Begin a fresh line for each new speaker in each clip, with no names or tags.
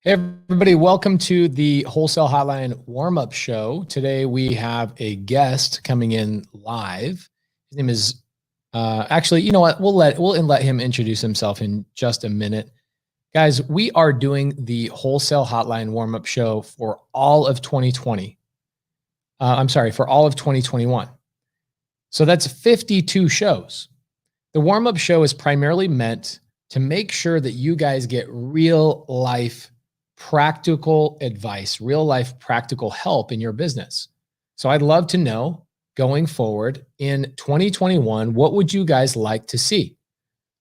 Hey, everybody. Welcome to the Wholesale Hotline warm-up show. Today, we have a guest coming in live. His name is, actually, you know what? We'll let him introduce himself in just a minute. Guys, we are doing the Wholesale Hotline warm-up show for all of 2020. For all of 2021. So that's 52 shows. The warm-up show is primarily meant to make sure that you guys get real life practical advice, real life practical help in your business. So I'd love to know going forward in 2021, what would you guys like to see?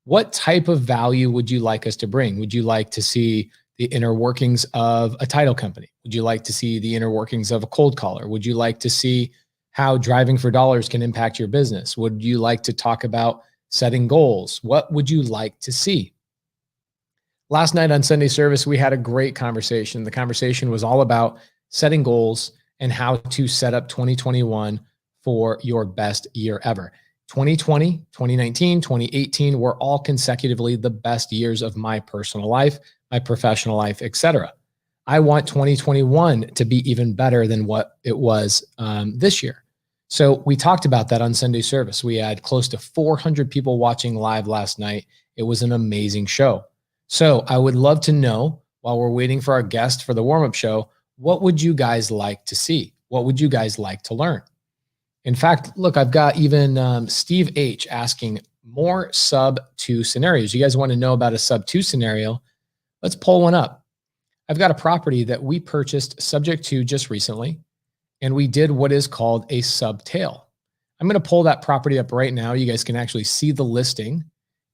What type of value would you like us to bring? Would you like to see the inner workings of a title company? Would you like to see the inner workings of a cold caller? Would you like to see how driving for dollars can impact your business? Would you like to talk about setting goals? What would you like to see? Last night on Sunday service, we had a great conversation. The conversation was all about setting goals and how to set up 2021 for your best year ever. 2020, 2019, 2018 were all consecutively the best years of my personal life, my professional life, etc. I want 2021 to be even better than what it was this year. So we talked about that on Sunday service. We had close to 400 people watching live last night. It was an amazing show. So I would love to know, while we're waiting for our guest for the warm-up show, what would you guys like to see? What would you guys like to learn? In fact, look, I've got even Steve H asking more sub 2 scenarios. You guys want to know about a sub 2 scenario? Let's pull one up. I've got a property that we purchased subject to just recently, and we did what is called a subtail. I'm going to pull that property up right now. You guys can actually see the listing,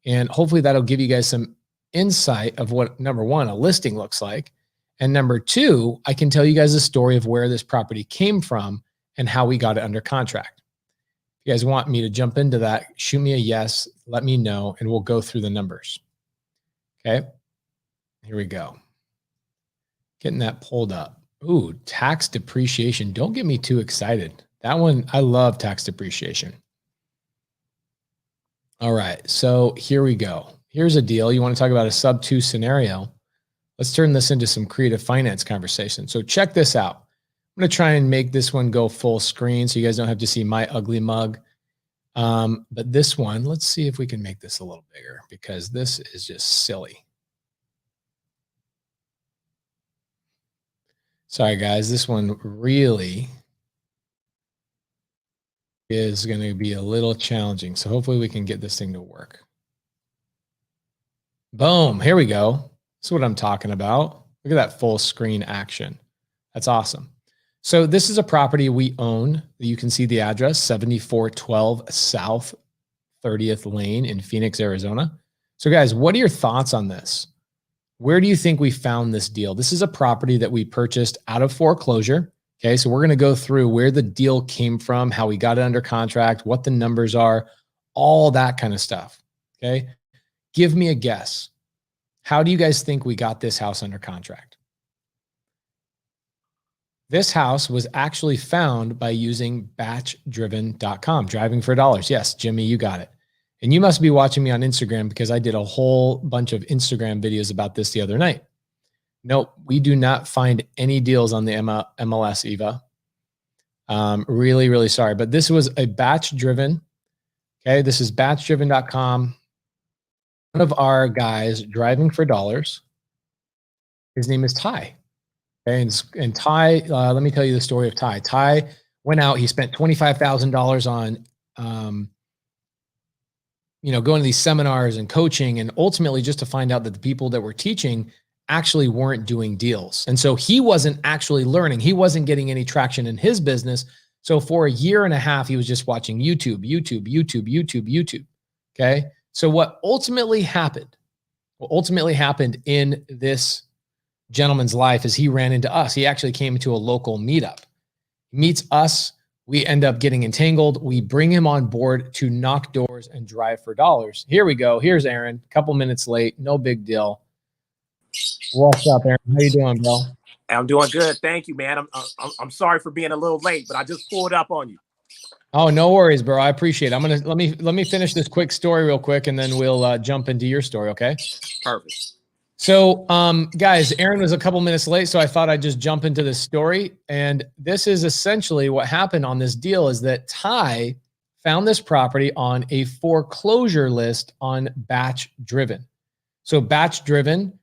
and hopefully that'll give you guys some insight of what, number one, a listing looks like. And number two, I can tell you guys the story of where this property came from and how we got it under contract. If you guys want me to jump into that, shoot me a yes, let me know, and we'll go through the numbers. Okay, here we go. Getting that pulled up. Ooh, tax depreciation. Don't get me too excited. That one, I love tax depreciation. All right, so here we go. Here's a deal. You want to talk about a sub 2 scenario? Let's turn this into some creative finance conversation. So check this out. I'm going to try and make this one go full screen so you guys don't have to see my ugly mug. But this one, let's see if we can make this a little bigger because this is just silly. Sorry, guys. This one really is going to be a little challenging. So hopefully we can get this thing to work. Boom. Here we go. That's what I'm talking about. Look at that full screen action. That's awesome. So this is a property we own. You can see the address, 7412 South 30th Lane in Phoenix, Arizona. So guys, what are your thoughts on this? Where do you think we found this deal? This is a property that we purchased out of foreclosure. Okay, so we're going to go through where the deal came from, how we got it under contract, what the numbers are, all that kind of stuff. Okay. Give me a guess. How do you guys think we got this house under contract? This house was actually found by using batchdriven.com, driving for dollars. Yes, Jimmy, you got it. And you must be watching me on Instagram because I did a whole bunch of Instagram videos about this the other night. Nope, we do not find any deals on the MLS, Eva. Really, really sorry. But this was a batch driven. Okay, this is batchdriven.com. One of our guys driving for dollars, his name is Ty. Okay, and Ty, let me tell you the story of Ty. Ty went out, he spent $25,000 on, going to these seminars and coaching, and ultimately just to find out that the people that were teaching actually weren't doing deals. And so he wasn't actually learning. He wasn't getting any traction in his business. So for a year and a half, he was just watching YouTube. Okay. So what ultimately happened in this gentleman's life is he ran into us. He actually came to a local meetup, meets us. We end up getting entangled. We bring him on board to knock doors and drive for dollars. Here we go. Here's Aaron, a couple minutes late. No big deal. What's up, Aaron? How you doing, bro?
I'm doing good. Thank you, man. I'm sorry for being a little late, but I just pulled up on you.
Oh, no worries, bro. I appreciate it. I'm gonna let me finish this quick story real quick, and then we'll jump into your story. Okay.
Perfect.
So, guys, Aaron was a couple minutes late, so I thought I'd just jump into this story. And this is essentially what happened on this deal is that Ty found this property on a foreclosure list on Batch Driven. So Batch Driven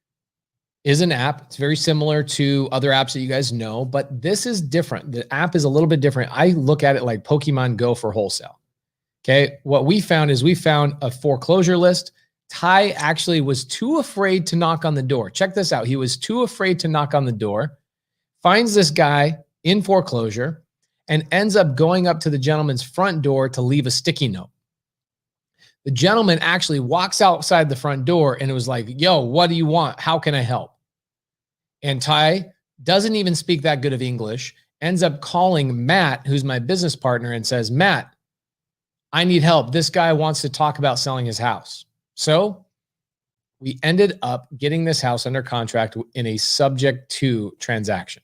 is an app. It's very similar to other apps that you guys know, but this is different. The app is a little bit different. I look at it like Pokemon Go for wholesale. Okay. What we found is we found a foreclosure list. Ty actually was too afraid to knock on the door. Check this out. He was too afraid to knock on the door, finds this guy in foreclosure, and ends up going up to the gentleman's front door to leave a sticky note. The gentleman actually walks outside the front door and it was like, yo, what do you want? How can I help? And Ty doesn't even speak that good of English, ends up calling Matt, who's my business partner, and says, Matt, I need help. This guy wants to talk about selling his house. So we ended up getting this house under contract in a subject to transaction.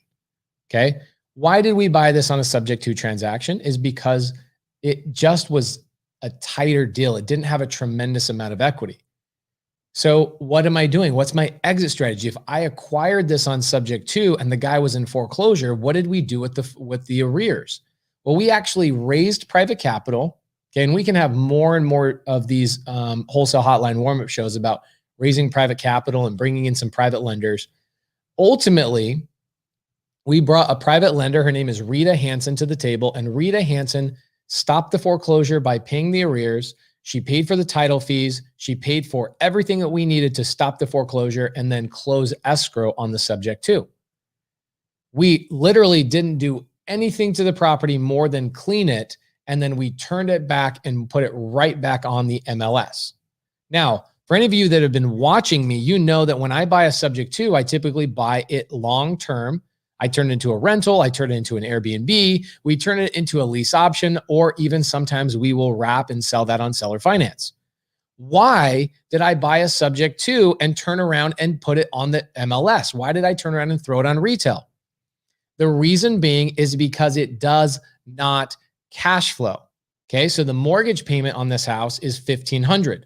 Okay. Why did we buy this on a subject to transaction? Is because it just was a tighter deal. It didn't have a tremendous amount of equity. So what am I doing? What's my exit strategy? If I acquired this on subject to and the guy was in foreclosure, what did we do with the arrears? Well, we actually raised private capital. Okay, and we can have more and more of these wholesale hotline warm-up shows about raising private capital and bringing in some private lenders. Ultimately, we brought a private lender. Her name is Rita Hansen to the table, and Rita Hansen stopped the foreclosure by paying the arrears. She paid for the title fees. She paid for everything that we needed to stop the foreclosure and then close escrow on the subject to. We literally didn't do anything to the property more than clean it, and then we turned it back and put it right back on the MLS. Now, for any of you that have been watching me, you know that when I buy a subject to, I typically buy it long-term. I turn it into a rental. I turn it into an Airbnb. We turn it into a lease option, or even sometimes we will wrap and sell that on seller finance. Why did I buy a subject to and turn around and put it on the MLS? Why did I turn around and throw it on retail? The reason being is because it does not cash flow. Okay, so the mortgage payment on this house is $1,500.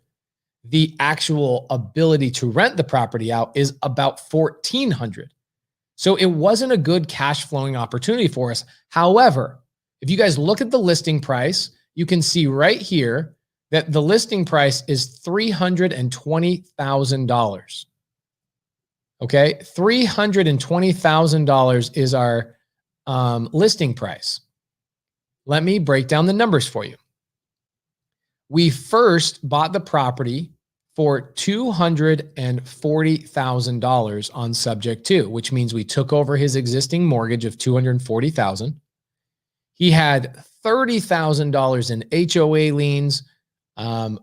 The actual ability to rent the property out is about $1,400. So it wasn't a good cash flowing opportunity for us. However, if you guys look at the listing price, you can see right here that the listing price is $320,000. Okay, $320,000 is our listing price. Let me break down the numbers for you. We first bought the property for $240,000 on subject to, which means we took over his existing mortgage of $240,000. He had $30,000 in HOA liens,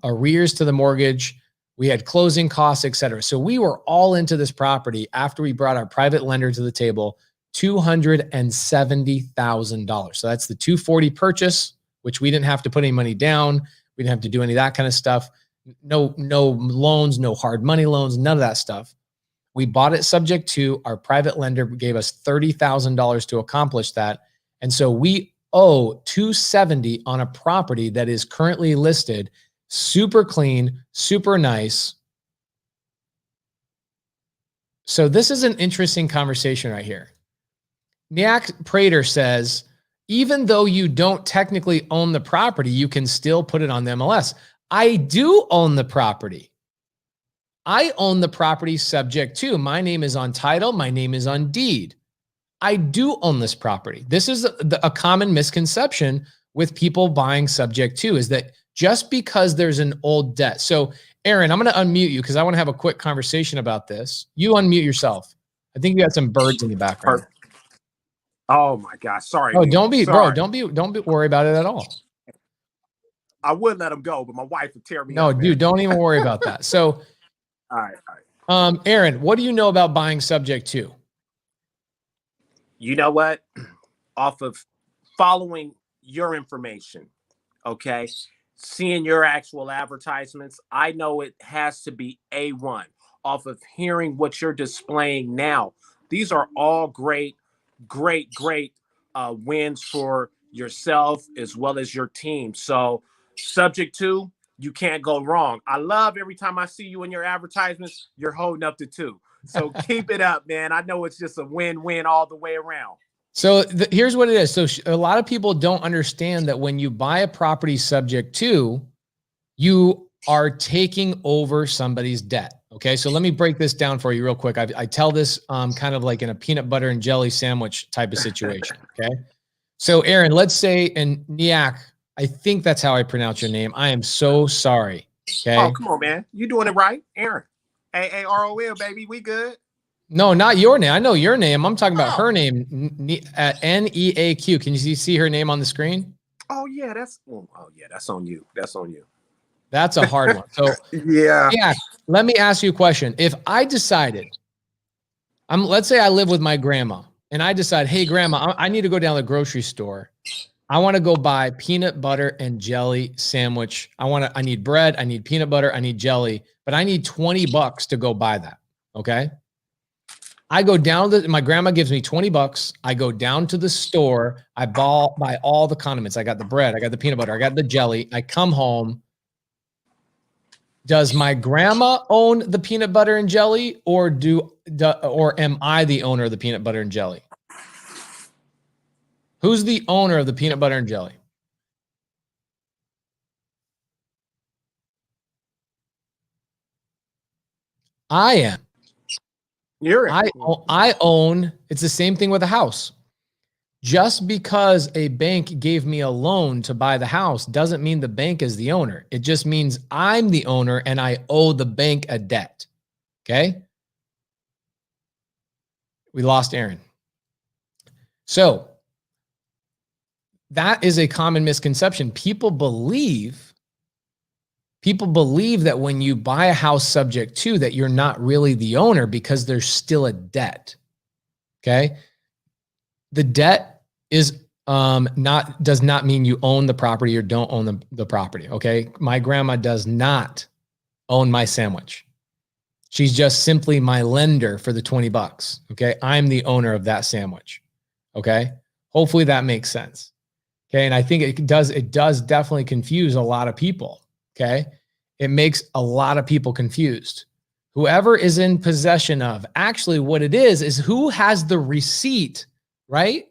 arrears to the mortgage. We had closing costs, et cetera. So we were all into this property after we brought our private lender to the table, $270,000. So that's the 240 purchase, which we didn't have to put any money down. We didn't have to do any of that kind of stuff. No loans, no hard money loans, none of that stuff. We bought it subject to. Our private lender gave us $30,000 to accomplish that. And so we owe $270,000 on a property that is currently listed, super clean, super nice. So this is an interesting conversation right here. Nyack Prater says, even though you don't technically own the property, you can still put it on the MLS. I do own the property. I own the property subject to. My name is on title. My name is on deed. I do own this property. This is a common misconception with people buying subject to, is that just because there's an old debt. So Aaron, I'm going to unmute you because I want to have a quick conversation about this. You unmute yourself. I think you got some birds in the background.
Oh my gosh. Sorry.
Oh, don't be worry about it at all.
I would let him go, but my wife would tear me
No,
up,
dude,
man.
don't even worry about that. So,
All right.
Aaron, what do you know about buying subject to?
You know what? Off of following your information, okay, seeing your actual advertisements, I know it has to be A1. Off of hearing what you're displaying now, these are all great wins for yourself as well as your team. So subject to, you can't go wrong. I love every time I see you in your advertisements, you're holding up to two. So keep it up, man. I know it's just a win-win all the way around.
So here's what it is. So a lot of people don't understand that when you buy a property subject to, you are taking over somebody's debt. Okay. So let me break this down for you real quick. I tell this kind of like in a peanut butter and jelly sandwich type of situation. Okay. So Aaron, let's say, and Niak, I think that's how I pronounce your name. I am so sorry. Okay.
Oh, come on, man. You doing it right. Aaron. A-A-R-O-L, baby. We good.
No, not your name. I know your name. I'm talking about her name, N-E-A-Q. Can you see her name on the screen?
Oh yeah, that's on you. That's on you.
That's a hard one. So
yeah.
Let me ask you a question. If I decided, let's say I live with my grandma and I decide, hey grandma, I need to go down to the grocery store. I want to go buy peanut butter and jelly sandwich. I need bread. I need peanut butter. I need jelly, but I need $20 to go buy that. Okay. I go down my grandma gives me $20. I go down to the store. I buy all the condiments. I got the bread. I got the peanut butter. I got the jelly. I come home. Does my grandma own the peanut butter and jelly, or am I the owner of the peanut butter and jelly? Who's the owner of the peanut butter and jelly? I am. I own, it's the same thing with a house. Just because a bank gave me a loan to buy the house doesn't mean the bank is the owner. It just means I'm the owner and I owe the bank a debt. Okay? We lost Aaron. So that is a common misconception. People believe that when you buy a house subject to, that you're not really the owner because there's still a debt. Okay? The debt is does not mean you own the property or don't own the property. Okay? My grandma does not own my sandwich. She's just simply my lender for the $20. Okay? I'm the owner of that sandwich. Okay? Hopefully that makes sense. Okay? And I think it does definitely confuse a lot of people. Okay? It makes a lot of people confused. Whoever is in possession of, actually what it is who has the receipt, right?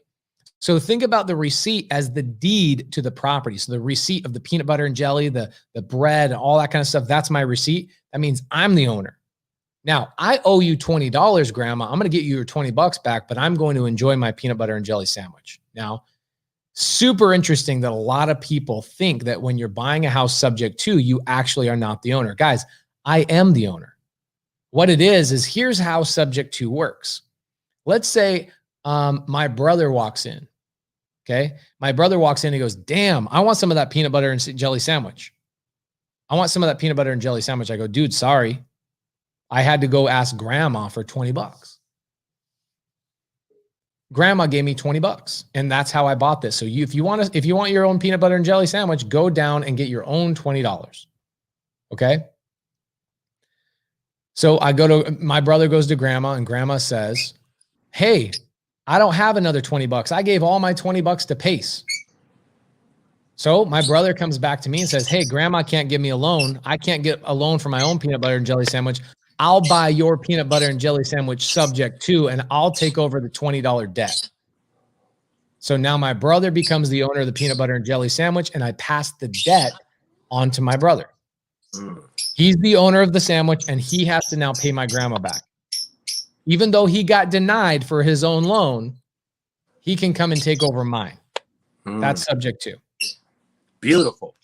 So think about the receipt as the deed to the property. So the receipt of the peanut butter and jelly, the bread and all that kind of stuff, that's my receipt. That means I'm the owner. Now, I owe you $20, grandma. I'm going to get you your $20 back, but I'm going to enjoy my peanut butter and jelly sandwich. Now, super interesting that a lot of people think that when you're buying a house subject to, you actually are not the owner. Guys, I am the owner. What it is here's how subject to works. Let's say my brother walks in. Okay. My brother walks in and he goes, damn, I want some of that peanut butter and jelly sandwich. I want some of that peanut butter and jelly sandwich. I go, dude, sorry. I had to go ask grandma for $20. Grandma gave me $20 and that's how I bought this. So if you want your own peanut butter and jelly sandwich, go down and get your own $20. Okay. So my brother goes to grandma and grandma says, hey, I don't have another $20. I gave all my $20 to Pace. So my brother comes back to me and says, hey, grandma can't give me a loan. I can't get a loan for my own peanut butter and jelly sandwich. I'll buy your peanut butter and jelly sandwich subject to, and I'll take over the $20 debt. So now my brother becomes the owner of the peanut butter and jelly sandwich, and I pass the debt on to my brother. He's the owner of the sandwich, and he has to now pay my grandma back. Even though he got denied for his own loan, he can come and take over mine. That's subject to.
Beautiful.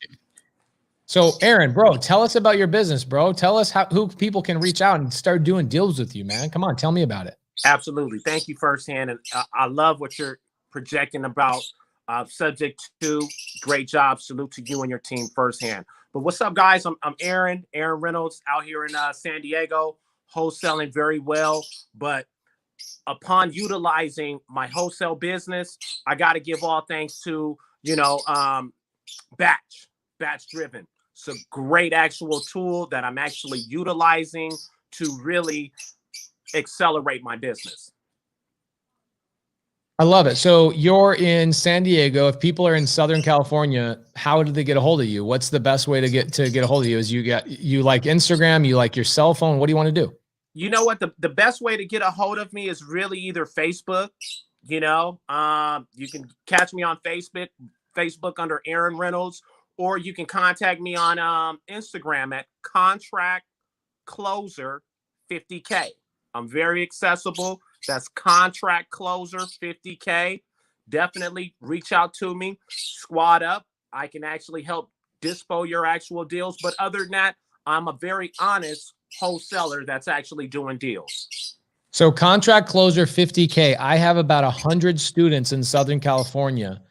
So Aaron, bro, tell us about your business, bro. Tell us who people can reach out and start doing deals with you, man. Come on, tell me about it.
Absolutely. Thank you firsthand. And I love what you're projecting about subject to. Great job. Salute to you and your team firsthand. But what's up, guys? I'm Aaron Reynolds out here in San Diego, wholesaling very well. But upon utilizing my wholesale business, I got to give all thanks to, batch driven. It's a great actual tool that I'm actually utilizing to really accelerate my business.
I love it. So you're in San Diego. If people are in Southern California, how do they get a hold of you? What's the best way to get a hold of you? Is you like Instagram, you like your cell phone? What do you want to do?
You know what? The best way to get a hold of me is really either Facebook. You can catch me on Facebook under Aaron Reynolds, or you can contact me on Instagram at Contract Closer 50K. I'm very accessible. That's Contract Closer 50K. Definitely reach out to me. Squad up. I can actually help dispo your actual deals. But other than that, I'm a very honest wholesaler that's actually doing deals.
So Contract Closer 50K. I have about 100 students in Southern California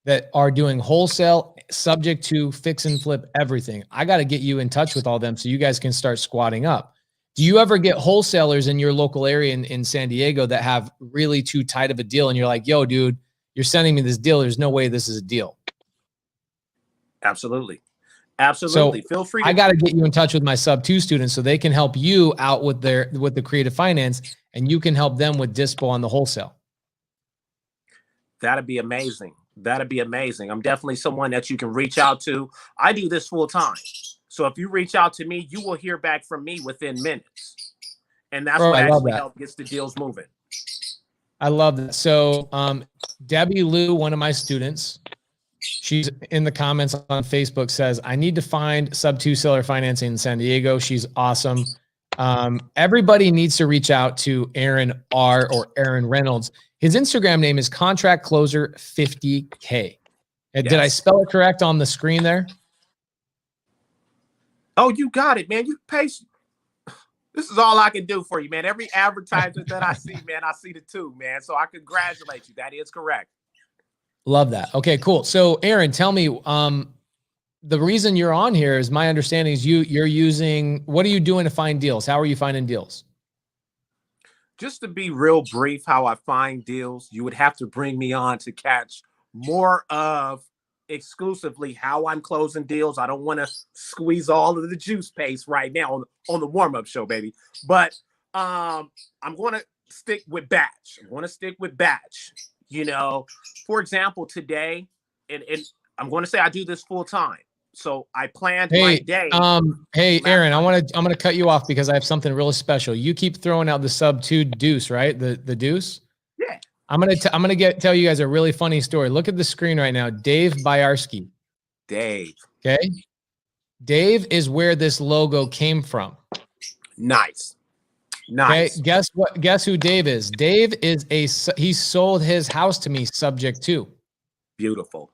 that are doing wholesale subject to fix and flip everything. I got to get you in touch with all them so you guys can start squatting up. Do you ever get wholesalers in your local area in San Diego that have really too tight of a deal and you're like, yo, dude, you're sending me this deal. There's no way this is a deal.
Absolutely. Absolutely.
So
feel free.
I got to get you in touch with my sub 2 students so they can help you out with the creative finance, and you can help them with dispo on the wholesale.
That'd be amazing. That'd be amazing. I'm definitely someone that you can reach out to. I do this full time. So if you reach out to me, you will hear back from me within minutes. And that's what actually helps gets the deals moving.
I love that. So Debbie Lou, one of my students, she's in the comments on Facebook, says, I need to find sub 2 seller financing in San Diego. She's awesome. Everybody needs to reach out to Aaron R. or Aaron Reynolds. His Instagram name is Contract Closer 50K. Yes. Did I spell it correct on the screen there?
Oh, you got it, man. You pace. This is all I can do for you, man. Every advertisement that I see, man, I see the two, man. So I congratulate you. That is correct.
Love that. Okay, cool. So Aaron, tell me, the reason you're on here is my understanding is you're using, what are you doing to find deals? How are you finding deals?
Just to be real brief, how I find deals, you would have to bring me on to catch more of exclusively how I'm closing deals. I don't want to squeeze all of the juice paste right now on the warm-up show, baby. But I'm going to stick with batch. For example, today, and I'm going to say I do this full time. So I planned my day.
Hey, Aaron, I'm going to cut you off because I have something really special. You keep throwing out the sub 2 deuce, right? The deuce.
Yeah.
I'm going to tell you guys a really funny story. Look at the screen right now. Dave Byarski.
Dave.
Okay. Dave is where this logo came from.
Nice.
Okay. Guess what? Guess who Dave is? Dave is he sold his house to me subject to.
Beautiful.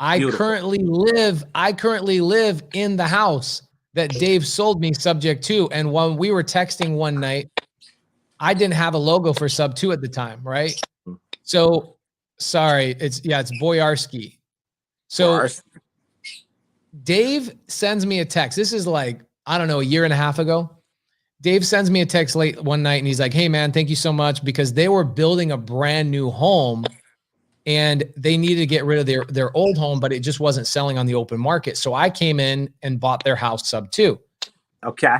I currently live in the house that Dave sold me subject to. And when we were texting one night, I didn't have a logo for sub 2 at the time, right? So sorry, it's Boyarski. So Dave sends me a text. This is like, I don't know, a year and a half ago. Dave sends me a text late one night and he's like, hey man, thank you so much, because they were building a brand new home and they needed to get rid of their old home, but it just wasn't selling on the open market. So I came in and bought their house sub 2.
Okay.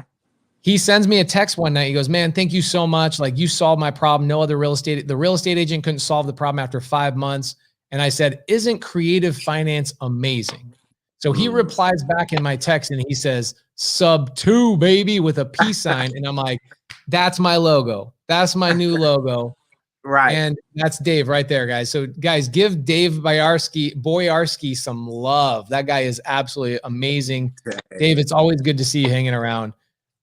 He sends me a text one night. He goes, man, thank you so much. Like, you solved my problem. The real estate agent couldn't solve the problem after 5 months. And I said, isn't creative finance amazing? So he replies back in my text and he says, sub 2, baby, with a peace sign. And I'm like, that's my logo. That's my new logo.
Right.
And that's Dave right there, guys. So guys, give Dave Boyarski some love. That guy is absolutely amazing. Dave, it's always good to see you hanging around.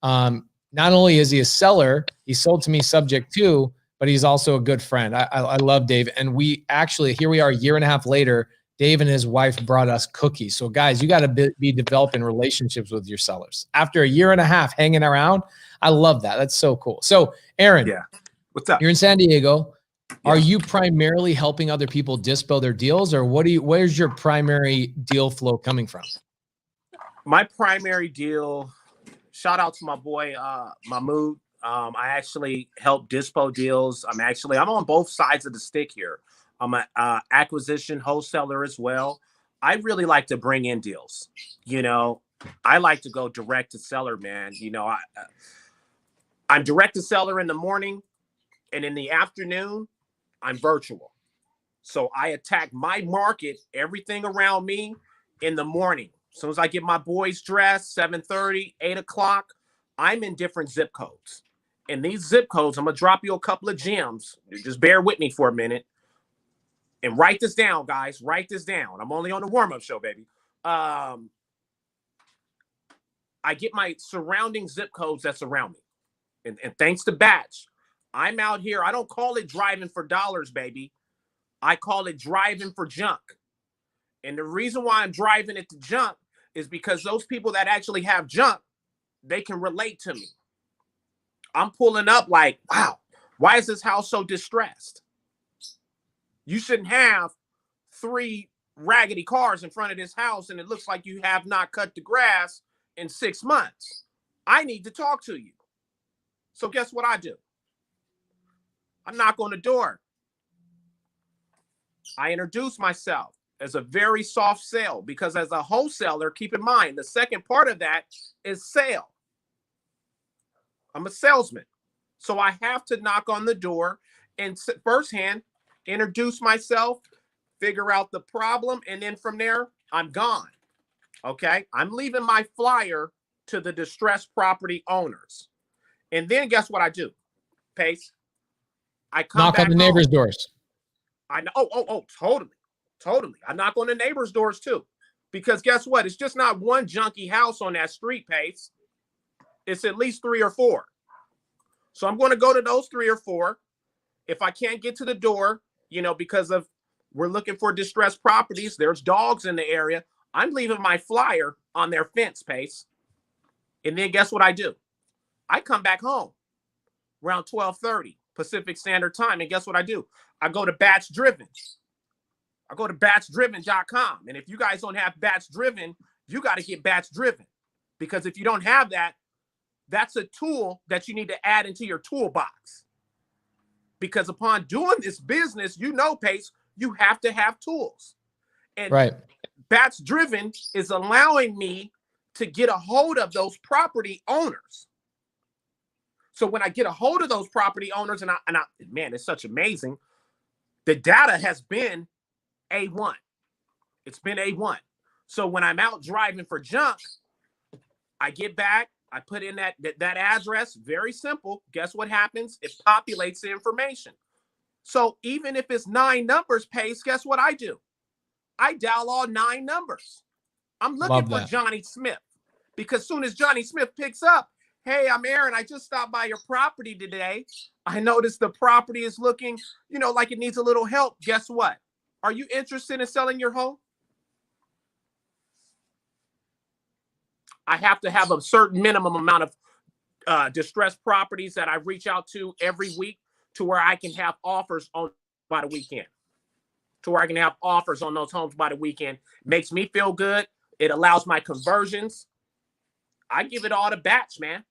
Not only is he a seller, he sold to me subject to, but he's also a good friend. I love Dave. And we actually, here we are a year and a half later, Dave and his wife brought us cookies. So guys, you got to be developing relationships with your sellers. After a year and a half hanging around, I love that. That's so cool. So Aaron,
yeah. What's up?
You're in San Diego.
Yeah.
Are you primarily helping other people dispo their deals, or where's your primary deal flow coming from?
My primary deal, shout out to my boy, Mahmood. I actually help dispo deals. I'm on both sides of the stick here. I'm an acquisition wholesaler as well. I really like to bring in deals. I like to go direct to seller, man. I'm direct to seller in the morning, and in the afternoon, I'm virtual. So I attack my market, everything around me, in the morning. As soon as I get my boys dressed, 7:30, 8 o'clock, I'm in different zip codes. And these zip codes, I'm going to drop you a couple of gems. Just bear with me for a minute. And write this down, guys. Write this down. I'm only on the warm-up show, baby. I get my surrounding zip codes that surround me. And thanks to Batch, I'm out here. I don't call it driving for dollars, baby. I call it driving for junk. And the reason why I'm driving it to junk is because those people that actually have junk, they can relate to me. I'm pulling up like, wow, why is this house so distressed? You shouldn't have 3 raggedy cars in front of this house and it looks like you have not cut the grass in 6 months. I need to talk to you. So guess what I do? I knock on the door. I introduce myself as a very soft sell because as a wholesaler, keep in mind, the second part of that is sale. I'm a salesman. So I have to knock on the door and firsthand introduce myself, figure out the problem, and then from there, I'm gone. Okay? I'm leaving my flyer to the distressed property owners. And then guess what I do? Pace. I come
knock on the neighbors' doors.
I know. Totally. I knock on the neighbors' doors too. Because guess what? It's just not one junky house on that street, Pace. It's at least 3 or 4. So I'm going to go to those 3 or 4. If I can't get to the door, because of we're looking for distressed properties, there's dogs in the area, I'm leaving my flyer on their fence, Pace. And then guess what I do? I come back home around 12:30 Pacific Standard Time. And guess what I do? I go to Batch Driven. I go to batchdriven.com. And if you guys don't have Batch Driven, you got to get Batch Driven. Because if you don't have that, that's a tool that you need to add into your toolbox. Because upon doing this business, Pace, you have to have tools. And
right.
Batch Driven is allowing me to get a hold of those property owners. So when I get a hold of those property owners, and I man, it's such amazing. The data has been A1. It's been A1. So when I'm out driving for junk, I get back, I put in that address, very simple. Guess what happens? It populates the information. So even if it's 9 numbers, Pace, guess what I do? I dial all 9 numbers. I'm looking for Johnny Smith because as soon as Johnny Smith picks up, hey, I'm Aaron. I just stopped by your property today. I noticed the property is looking, like it needs a little help. Guess what? Are you interested in selling your home? I have to have a certain minimum amount of distressed properties that I reach out to every week to where I can have offers on by the weekend. To where I can have offers on those homes by the weekend. Makes me feel good. It allows my conversions. I give it all to Batch, man.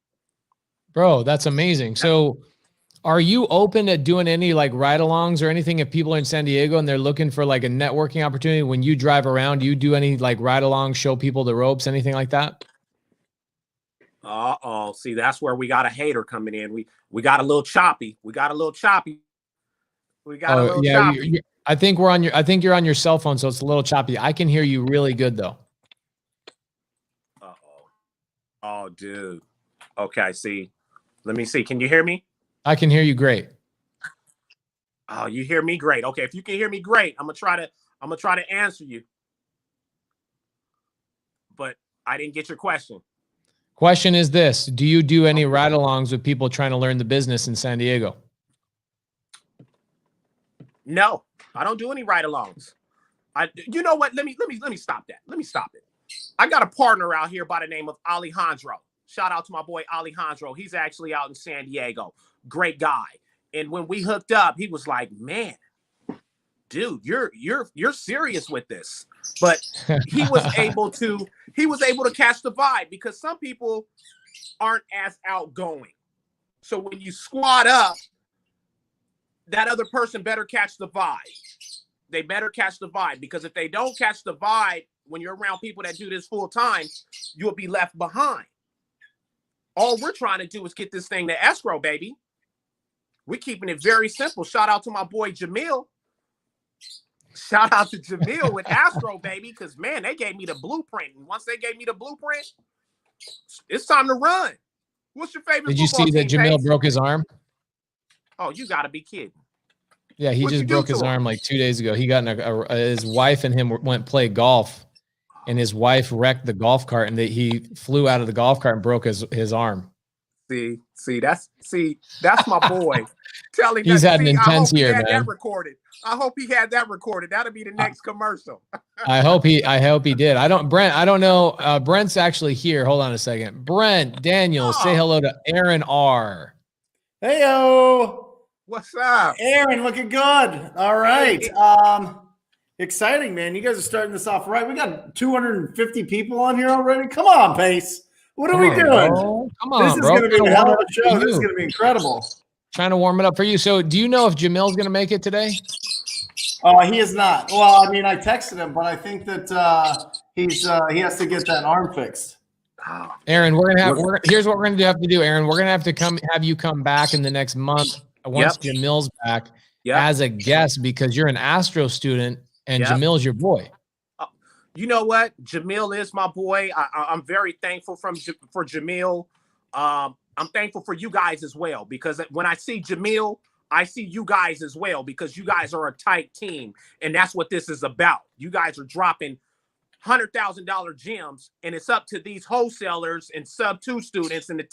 Bro, that's amazing. So are you open to doing any like ride-alongs or anything if people are in San Diego and they're looking for like a networking opportunity? When you drive around, do you do any like ride-alongs, show people the ropes, anything like that?
See, that's where we got a hater coming in. We got a little choppy. We got a little choppy. Choppy.
I think you're on your cell phone, so it's a little choppy. I can hear you really good though.
Oh, dude. Okay, see. Let me see. Can you hear me?
I can hear you great.
Oh, you hear me great. Okay, if you can hear me great, I'm gonna try to answer you. But I didn't get your question.
Question is this: do you do any ride-alongs with people trying to learn the business in San Diego?
No, I don't do any ride-alongs. You know what? Let me stop that. Let me stop it. I got a partner out here by the name of Alejandro. Shout out to my boy Alejandro. He's actually out in San Diego. Great guy. And when we hooked up, he was like, "Man, dude, you're serious with this." But he was able to catch the vibe because some people aren't as outgoing. So when you squad up, that other person better catch the vibe. They better catch the vibe because if they don't catch the vibe when you're around people that do this full time, you'll be left behind. All we're trying to do is get this thing to escrow, baby. We're keeping it very simple. Shout out to my boy Jamil. Shout out to Jamil with Astro, baby, because, man, they gave me the blueprint. And once they gave me the blueprint, it's time to run. What's your favorite
Did you
football
see that
team,
Jamil
Pace?
broke his arm?
Oh, you got to be kidding.
Yeah, he
What'd
just
you do
broke
to
his
him?
arm like 2 days ago. He got in his wife and him went play golf, and his wife wrecked the golf cart, and he flew out of the golf cart and broke his arm.
See, that's my boy. Tell him
He's
that.
had an
See, I
intense
hope he
year,
had
man.
that recorded. I hope he had that recorded. That'll be the next commercial.
I hope he did. Brent, I don't know. Brent's actually here. Hold on a second. Brent, Daniel, say hello to Aaron R.
Heyo.
What's up?
Aaron, looking good. All right. Exciting, man. You guys are starting this off right. We got 250 people on here already. Come on, Pace. What are we doing?
Bro. Come on,
This is
bro.
going to be a hell of a show. This is going to be incredible.
Trying to warm it up for you. So do you know if Jamil's going to make it today?
He is not. Well, I mean, I texted him, but I think that he has to get that arm fixed.
Aaron, here's what we're gonna have to do, Aaron. We're gonna have to have you come back in the next month once Jamil's back as a guest, because you're an Astro student and Jamil's your boy.
You know what? Jamil is my boy. I'm very thankful for Jamil. I'm thankful for you guys as well, because when I see Jamil, I see you guys as well, because you guys are a tight team, and that's what this is about. You guys are dropping $100,000 gems, and it's up to these wholesalers and sub 2 students and the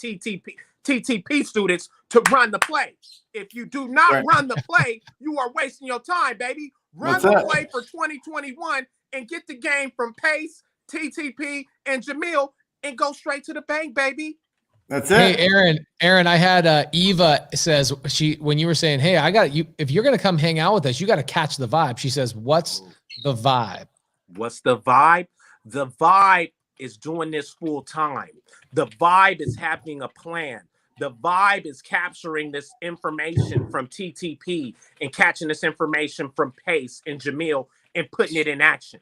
TTP students to run the play. If you do not run the play, you are wasting your time, baby. Run the play for 2021 and get the game from Pace, TTP, and Jamil, and go straight to the bank, baby.
That's it.
Hey, Aaron, I had Eva says, when you were saying, hey, I got you, if you're going to come hang out with us, you got to catch the vibe. She says, what's the vibe?
What's the vibe? The vibe is doing this full time. The vibe is having a plan. The vibe is capturing this information from TTP and catching this information from Pace and Jamil and putting it in action.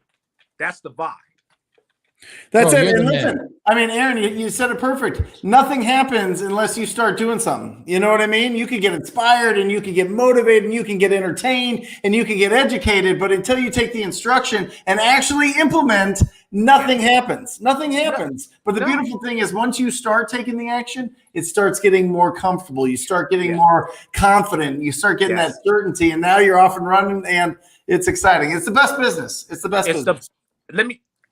That's the vibe.
That's it. And listen, I mean, Aaron, you said it perfect. Nothing happens unless you start doing something. You know what I mean? You can get inspired and you can get motivated and you can get entertained and you can get educated. But until you take the instruction and actually implement, nothing happens. Nothing happens. But the beautiful thing is, once you start taking the action, it starts getting more comfortable. You start getting more confident. You start getting that certainty. And now you're off and running, and it's exciting. It's the best business. It's the best business.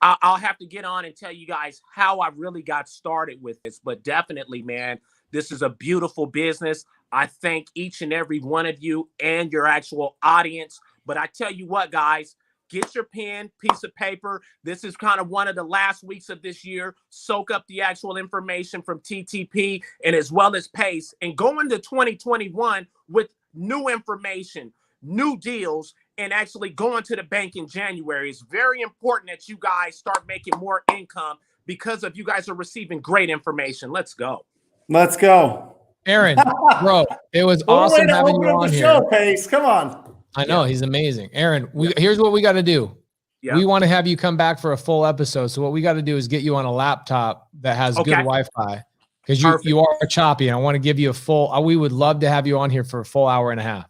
I'll have to get on and tell you guys how I really got started with this, but definitely, man, this is a beautiful business. I thank each and every one of you and your actual audience. But I tell you what, guys, get your pen, piece of paper. This is kind of one of the last weeks of this year. Soak up the actual information from TTP and as well as Pace, and go into 2021 with new information, new deals, and actually going to the bank in January. It's very important that you guys start making more income because of you guys are receiving great information. Let's go.
Let's go.
Aaron, bro, it was awesome having you on here.
Pace. Come on.
I know, he's amazing. Aaron, here's what we got to do. We want to have you come back for a full episode. So what we got to do is get you on a laptop that has good Wi-Fi, because you are choppy, and I want to give you a full, we would love to have you on here for a full hour and a half.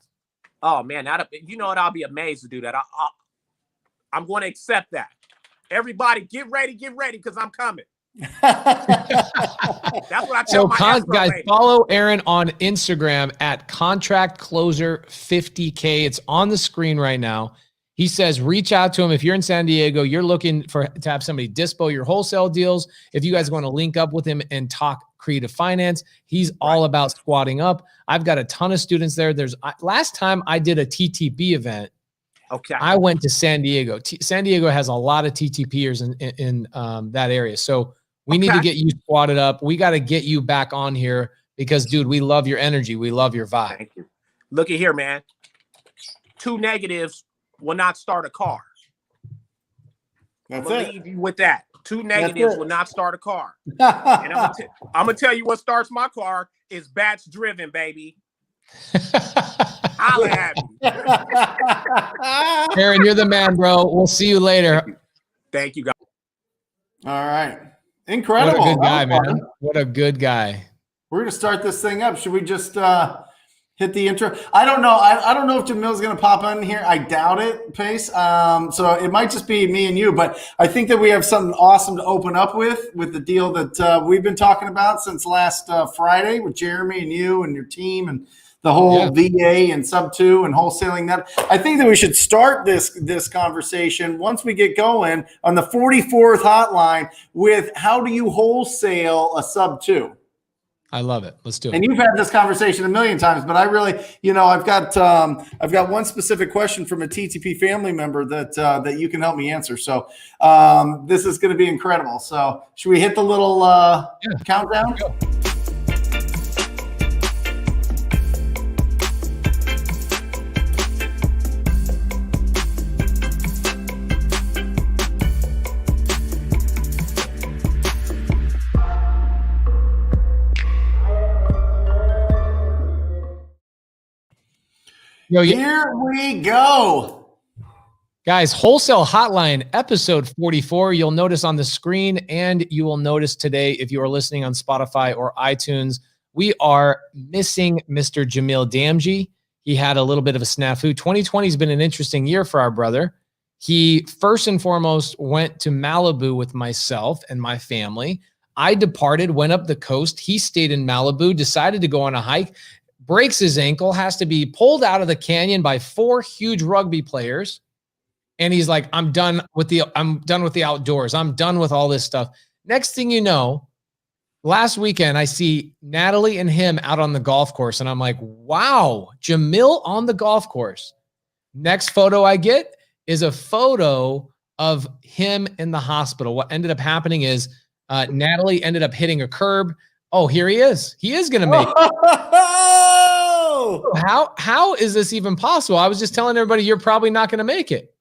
Oh man, you know what? I'll be amazed to do that. I'm going to accept that. Everybody, get ready, because I'm coming. That's what I tell my
guys, follow Aaron on Instagram at contractcloser50K. It's on the screen right now. He says, reach out to him if you're in San Diego. You're looking to have somebody dispo your wholesale deals. If you guys want to link up with him and talk creative finance, he's all about squatting up. I've got a ton of students there. Last time I did a TTP event, I went to San Diego. San Diego has a lot of TTPers in that area. So we need to get you squatted up. We got to get you back on here because, dude, we love your energy. We love your vibe.
Thank you. Look at here, man. 2 negatives will not start a car.
That's
it. Leave you with that. 2 negatives will not start a car. And I'm gonna tell you what starts my car is batch driven, baby. Holla at me.
Aaron, you're the man, bro. We'll see you later.
Thank you, guys.
All right. Incredible.
What a good guy, man. What a good guy.
We're going to start this thing up. Should we just hit the intro. I don't know. I don't know if Jamil's going to pop on here. I doubt it, Pace. So it might just be me and you, but I think that we have something awesome to open up with the deal that we've been talking about since last Friday with Jeremy and you and your team and the whole VA and sub 2 and wholesaling that. I think that we should start this conversation once we get going on the 44th hotline with how do you wholesale a sub 2?
I love it. Let's do it.
And you've had this conversation a million times, but I really, I've got one specific question from a TTP family member that you can help me answer. So this is going to be incredible. So should we hit the little countdown?
Go.
Here we go.
Guys, Wholesale Hotline, episode 44. You'll notice on the screen, and you will notice today, if you are listening on Spotify or iTunes, we are missing Mr. Jamil Damji. He had a little bit of a snafu. 2020 has been an interesting year for our brother. He first and foremost went to Malibu with myself and my family. I departed, went up the coast. He stayed in Malibu, decided to go on a hike, breaks his ankle, has to be pulled out of the canyon by 4 huge rugby players. And he's like, I'm done with the outdoors. I'm done with all this stuff. Next thing you know, last weekend, I see Natalie and him out on the golf course. And I'm like, wow, Jamil on the golf course. Next photo I get is a photo of him in the hospital. What ended up happening is Natalie ended up hitting a curb. Oh, here he is. He is going to make it. How is this even possible? I was just telling everybody you're probably not going to make it.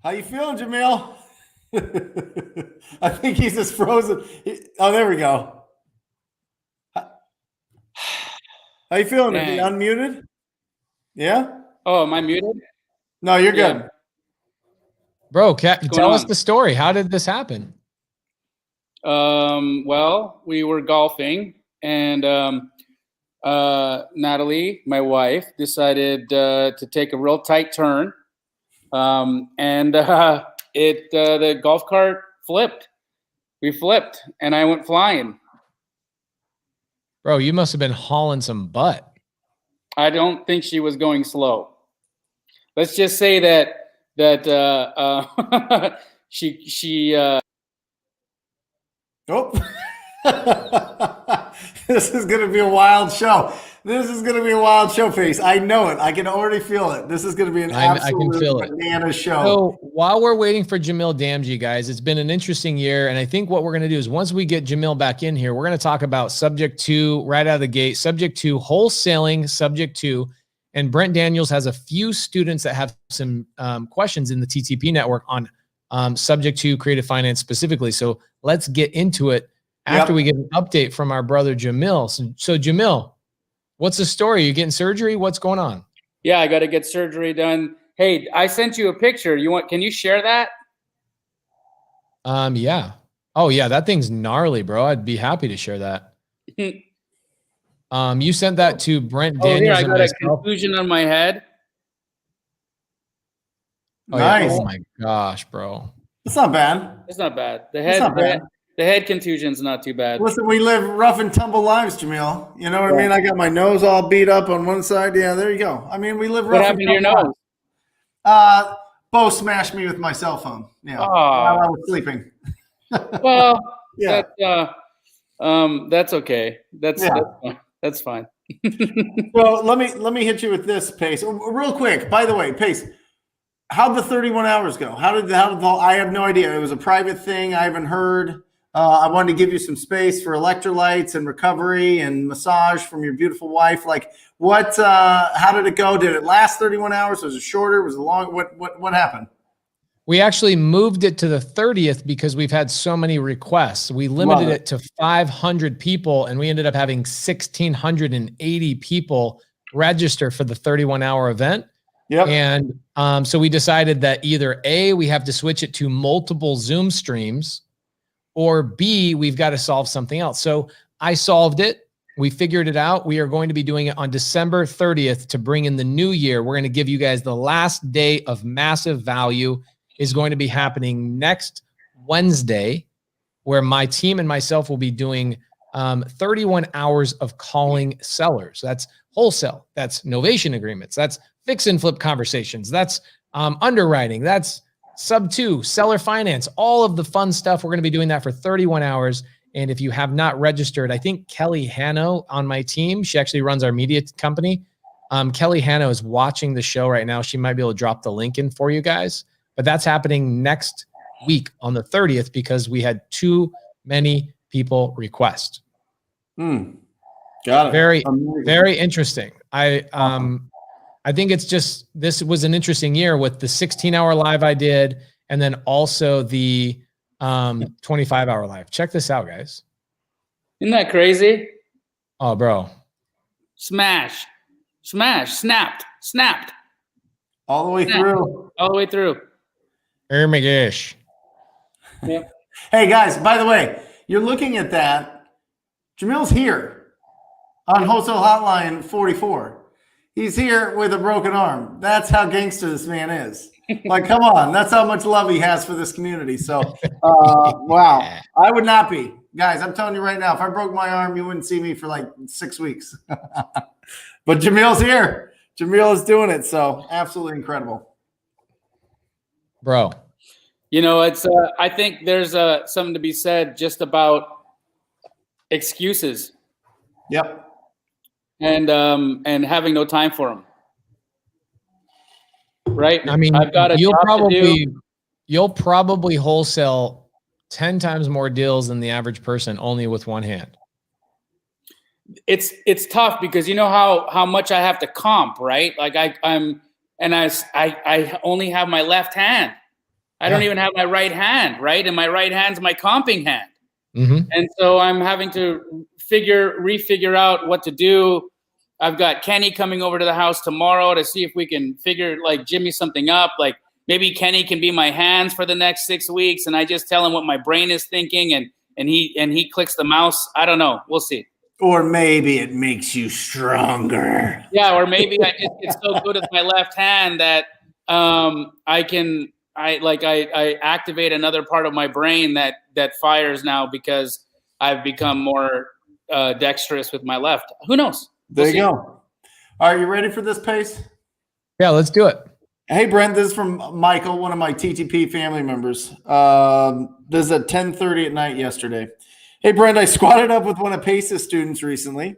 How you feeling, Jamil? I think he's just frozen. Oh, there we go. How you feeling? Are you unmuted? Yeah?
Oh, am I muted?
No, you're good.
Bro, tell us the story. How did this happen?
Well, we were golfing, and Natalie, my wife, decided to take a real tight turn, and the golf cart flipped. We flipped, and I went flying.
Bro, you must have been hauling some butt.
I don't think she was going slow. Let's just say that she.
Oh, this is going to be a wild show. This is going to be a wild show, Face. I know it. I can already feel it. This is going to be an absolute banana show.
So while we're waiting for Jamil Damji, guys, it's been an interesting year. And I think what we're going to do is once we get Jamil back in here, we're going to talk about subject 2 right out of the gate, subject 2, wholesaling, subject 2. And Brent Daniels has a few students that have some questions in the TTP network on subject 2 creative finance specifically. So let's get into it after we get an update from our brother Jamil. So Jamil, what's the story? You getting surgery? What's going on?
Yeah, I got to get surgery done. Hey, I sent you a picture. Can you share that?
Yeah. Oh yeah, that thing's gnarly, bro. I'd be happy to share that. You sent that to Brent Daniels.
I got a contusion on my head.
Oh, nice. Yeah. Oh my gosh, bro.
It's not bad.
It's not bad. The head contusion's not too bad.
Listen, we live rough and tumble lives, Jamil. You know what I mean? I got my nose all beat up on one side. Yeah, there you go. I mean, we live rough.
What happened to your nose?
Bo smashed me with my cell phone. Yeah, while I was sleeping.
Well, yeah. That's okay. That's fine.
So let me hit you with this, Pace, real quick. By the way, Pace, how'd the 31 hours go? How did I have no idea. It was a private thing. I haven't heard. I wanted to give you some space for electrolytes and recovery and massage from your beautiful wife. Like what? How did it go? Did it last 31 hours? Was it shorter? Was it long? What happened?
We actually moved it to the 30th because we've had so many requests. We limited it to 500 people, and we ended up having 1,680 people register for the 31-hour event.
Yep.
And so we decided that either A, we have to switch it to multiple Zoom streams, or B, we've got to solve something else. So I solved it. We figured it out. We are going to be doing it on December 30th to bring in the new year. We're going to give you guys the last day of massive value is going to be happening next Wednesday, where my team and myself will be doing 31 hours of calling sellers. That's wholesale. That's novation agreements. That's fix and flip conversations. That's underwriting. That's sub 2, seller finance, all of the fun stuff. We're going to be doing that for 31 hours. And if you have not registered, I think Kelly Hanno on my team, she actually runs our media company. Kelly Hanno is watching the show right now. She might be able to drop the link in for you guys, but that's happening next week on the 30th because we had too many people request.
Got it.
Very, very interesting. I think it's just, this was an interesting year with the 16-hour live I did, and then also the 25-hour live. Check this out, guys.
Isn't that crazy?
Oh, bro.
Smash, snapped.
All the way through.
All the way through.
Oh my gosh.
Yeah.
Hey, guys, by the way, you're looking at that. Jamil's here on Wholesale Hotline 44. He's here with a broken arm. That's how gangster this man is. Like, come on. That's how much love he has for this community. So, wow. I would not be. Guys, I'm telling you right now, if I broke my arm, you wouldn't see me for like 6 weeks. But Jamil's here. Jamil is doing it. So, absolutely incredible.
Bro.
You know, it's. I think there's something to be said just about excuses.
Yep.
And having no time for them. Right.
I mean,
I've got a
you'll
job to do.
You'll probably wholesale 10 times more deals than the average person only with one hand.
It's tough because you know how much I have to comp, right? Like I only have my left hand. I don't even have my right hand, right? And my right hand's my comping hand.
Mm-hmm.
And so I'm having to refigure out what to do. I've got Kenny coming over to the house tomorrow to see if we can jimmy something up. Like maybe Kenny can be my hands for the next 6 weeks, and I just tell him what my brain is thinking, and he clicks the mouse. I don't know. We'll see.
Or maybe it makes you stronger.
Yeah, or maybe I just get so good at my left hand that I activate another part of my brain that fires now because I've become more dexterous with my left. Who knows?
There you go. Are you ready for this, Pace?
Yeah, let's do it.
Hey, Brent, this is from Michael, one of my TTP family members. This is at 10:30 at night yesterday. Hey, Brent, I squatted up with one of Pace's students recently.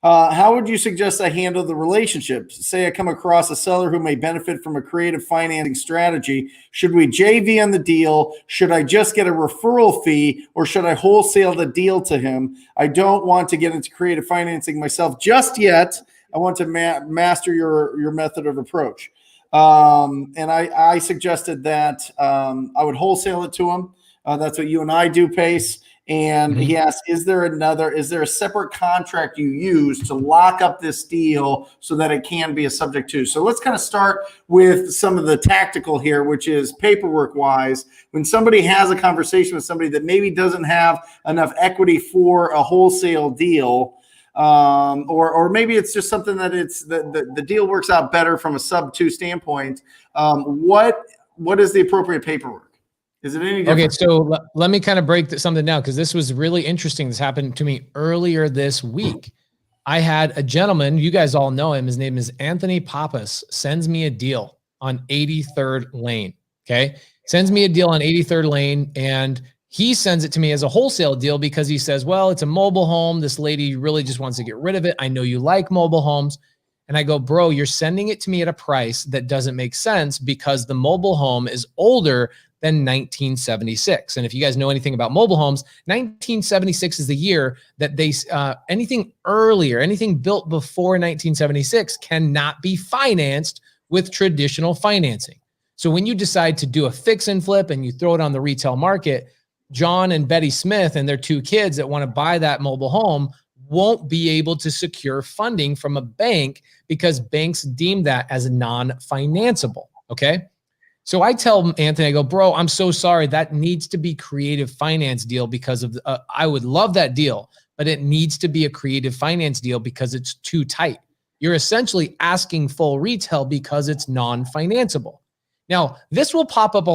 How would you suggest I handle the relationship? Say I come across a seller who may benefit from a creative financing strategy. Should we JV on the deal? Should I just get a referral fee, or should I wholesale the deal to him? I don't want to get into creative financing myself just yet. I want to master your method of approach. And I suggested that I would wholesale it to him. That's what you and I do, Pace. And he asked, is there a separate contract you use to lock up this deal so that it can be a subject to? So let's kind of start with some of the tactical here, which is paperwork wise. When somebody has a conversation with somebody that maybe doesn't have enough equity for a wholesale deal, or maybe it's just something that the deal works out better from a sub 2 standpoint. What is the appropriate paperwork? Is it any different?
Okay, so let me kind of break something down because this was really interesting. This happened to me earlier this week. I had a gentleman, you guys all know him. His name is Anthony Pappas, sends me a deal on 83rd Lane, okay? Sends me a deal on 83rd Lane, and he sends it to me as a wholesale deal because he says, well, it's a mobile home. This lady really just wants to get rid of it. I know you like mobile homes. And I go, bro, you're sending it to me at a price that doesn't make sense because the mobile home is older than 1976. And if you guys know anything about mobile homes, 1976 is the year that they, anything earlier, anything built before 1976 cannot be financed with traditional financing. So when you decide to do a fix and flip and you throw it on the retail market, John and Betty Smith and their 2 kids that want to buy that mobile home won't be able to secure funding from a bank because banks deem that as non-financeable, okay? So I tell Anthony, I go, bro, I'm so sorry. That needs to be creative finance deal because of, I would love that deal, but it needs to be a creative finance deal because it's too tight. You're essentially asking full retail because it's non-financeable. Now, this will pop up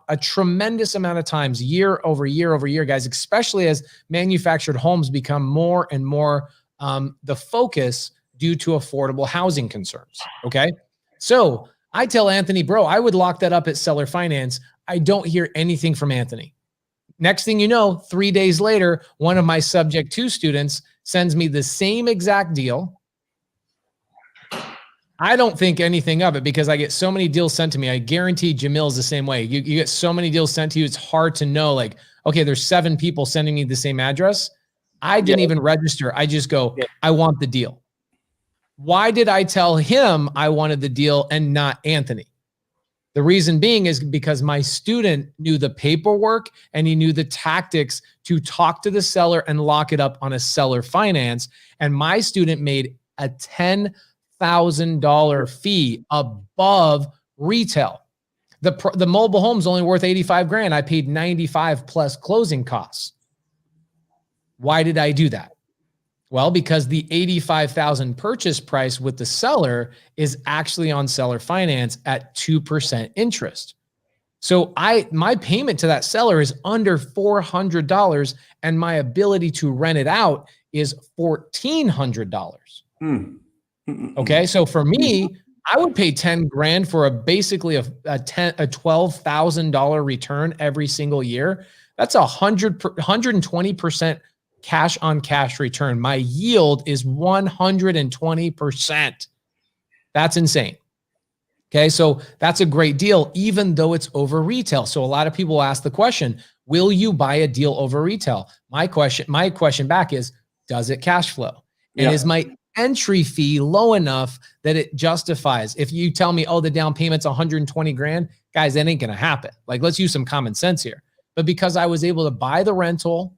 a tremendous amount of times, year over year over year, guys, especially as manufactured homes become more and more the focus due to affordable housing concerns, okay? So I tell Anthony, bro, I would lock that up at seller finance. I don't hear anything from Anthony. Next thing you know, 3 days later, one of my subject 2 students sends me the same exact deal. I don't think anything of it because I get so many deals sent to me. I guarantee Jamil's the same way. You get so many deals sent to you, it's hard to know, like, okay, there's 7 people sending me the same address. I didn't even register. I just go, I want the deal. Why did I tell him I wanted the deal and not Anthony? The reason being is because my student knew the paperwork and he knew the tactics to talk to the seller and lock it up on a seller finance. And my student made a $10,000 fee above retail. The mobile home's only worth 85 grand. I paid 95 plus closing costs. Why did I do that? Well, because the $85,000 purchase price with the seller is actually on seller finance at 2% interest. So my payment to that seller is under $400 and my ability to rent it out is $1,400. Okay. So for me, I would pay 10 grand for basically a $12,000 return every single year. That's 120% cash on cash return. My yield is 120%. That's insane. Okay. So that's a great deal, even though it's over retail. So a lot of people ask the question, will you buy a deal over retail? My question back is, does it cash flow? And is my entry fee low enough that it justifies? If you tell me, oh, the down payment's 120 grand, guys, that ain't going to happen. Like, let's use some common sense here. But because I was able to buy the rental.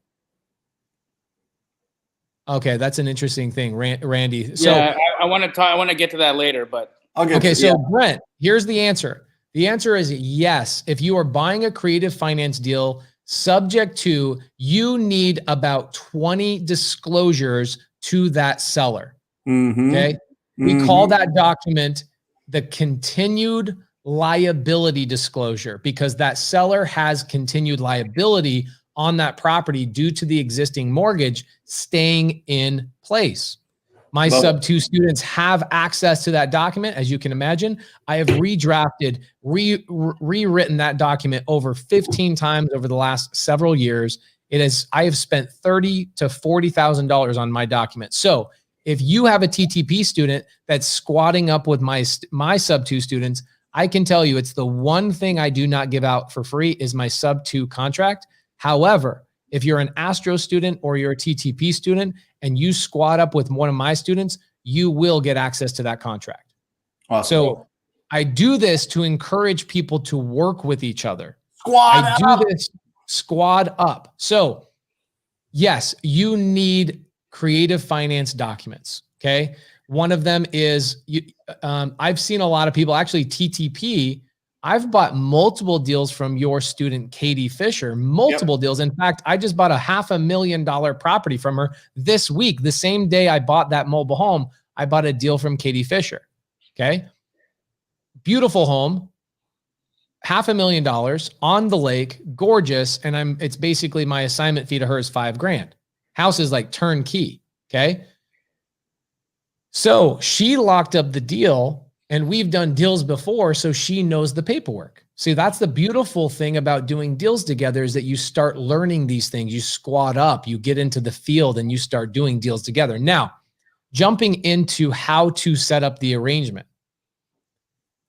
Okay, that's an interesting thing, Randy. So
yeah, I want to talk. I want to get to that later, but
okay. So Brent, here's the answer. The answer is yes. If you are buying a creative finance deal, subject to, you need about 20 disclosures to that seller. Okay, we call that document the continued liability disclosure because that seller has continued liability on that property due to the existing mortgage staying in place. My sub 2 students have access to that document. As you can imagine, I have redrafted, rewritten that document over 15 times over the last several years. I have spent $30,000 to $40,000 on my document. So if you have a TTP student that's squatting up with my sub 2 students, I can tell you it's the one thing I do not give out for free is my sub 2 contract. However, if you're an Astro student or you're a TTP student and you squat up with one of my students, you will get access to that contract. Awesome. So I do this to encourage people to work with each other. Squad up. So yes, you need creative finance documents. Okay. One of them is, I've seen a lot of people, actually TTP, I've bought multiple deals from your student, Katie Fisher, multiple deals. In fact, I just bought a $500,000 property from her this week. The same day I bought that mobile home, I bought a deal from Katie Fisher. Okay. Beautiful home, $500,000 on the lake, gorgeous. And it's basically my assignment fee to her is $5 grand. House is like turnkey. Okay. So she locked up the deal. And we've done deals before, so she knows the paperwork. See, that's the beautiful thing about doing deals together is that you start learning these things. You squat up, you get into the field, and you start doing deals together. Now, jumping into how to set up the arrangement.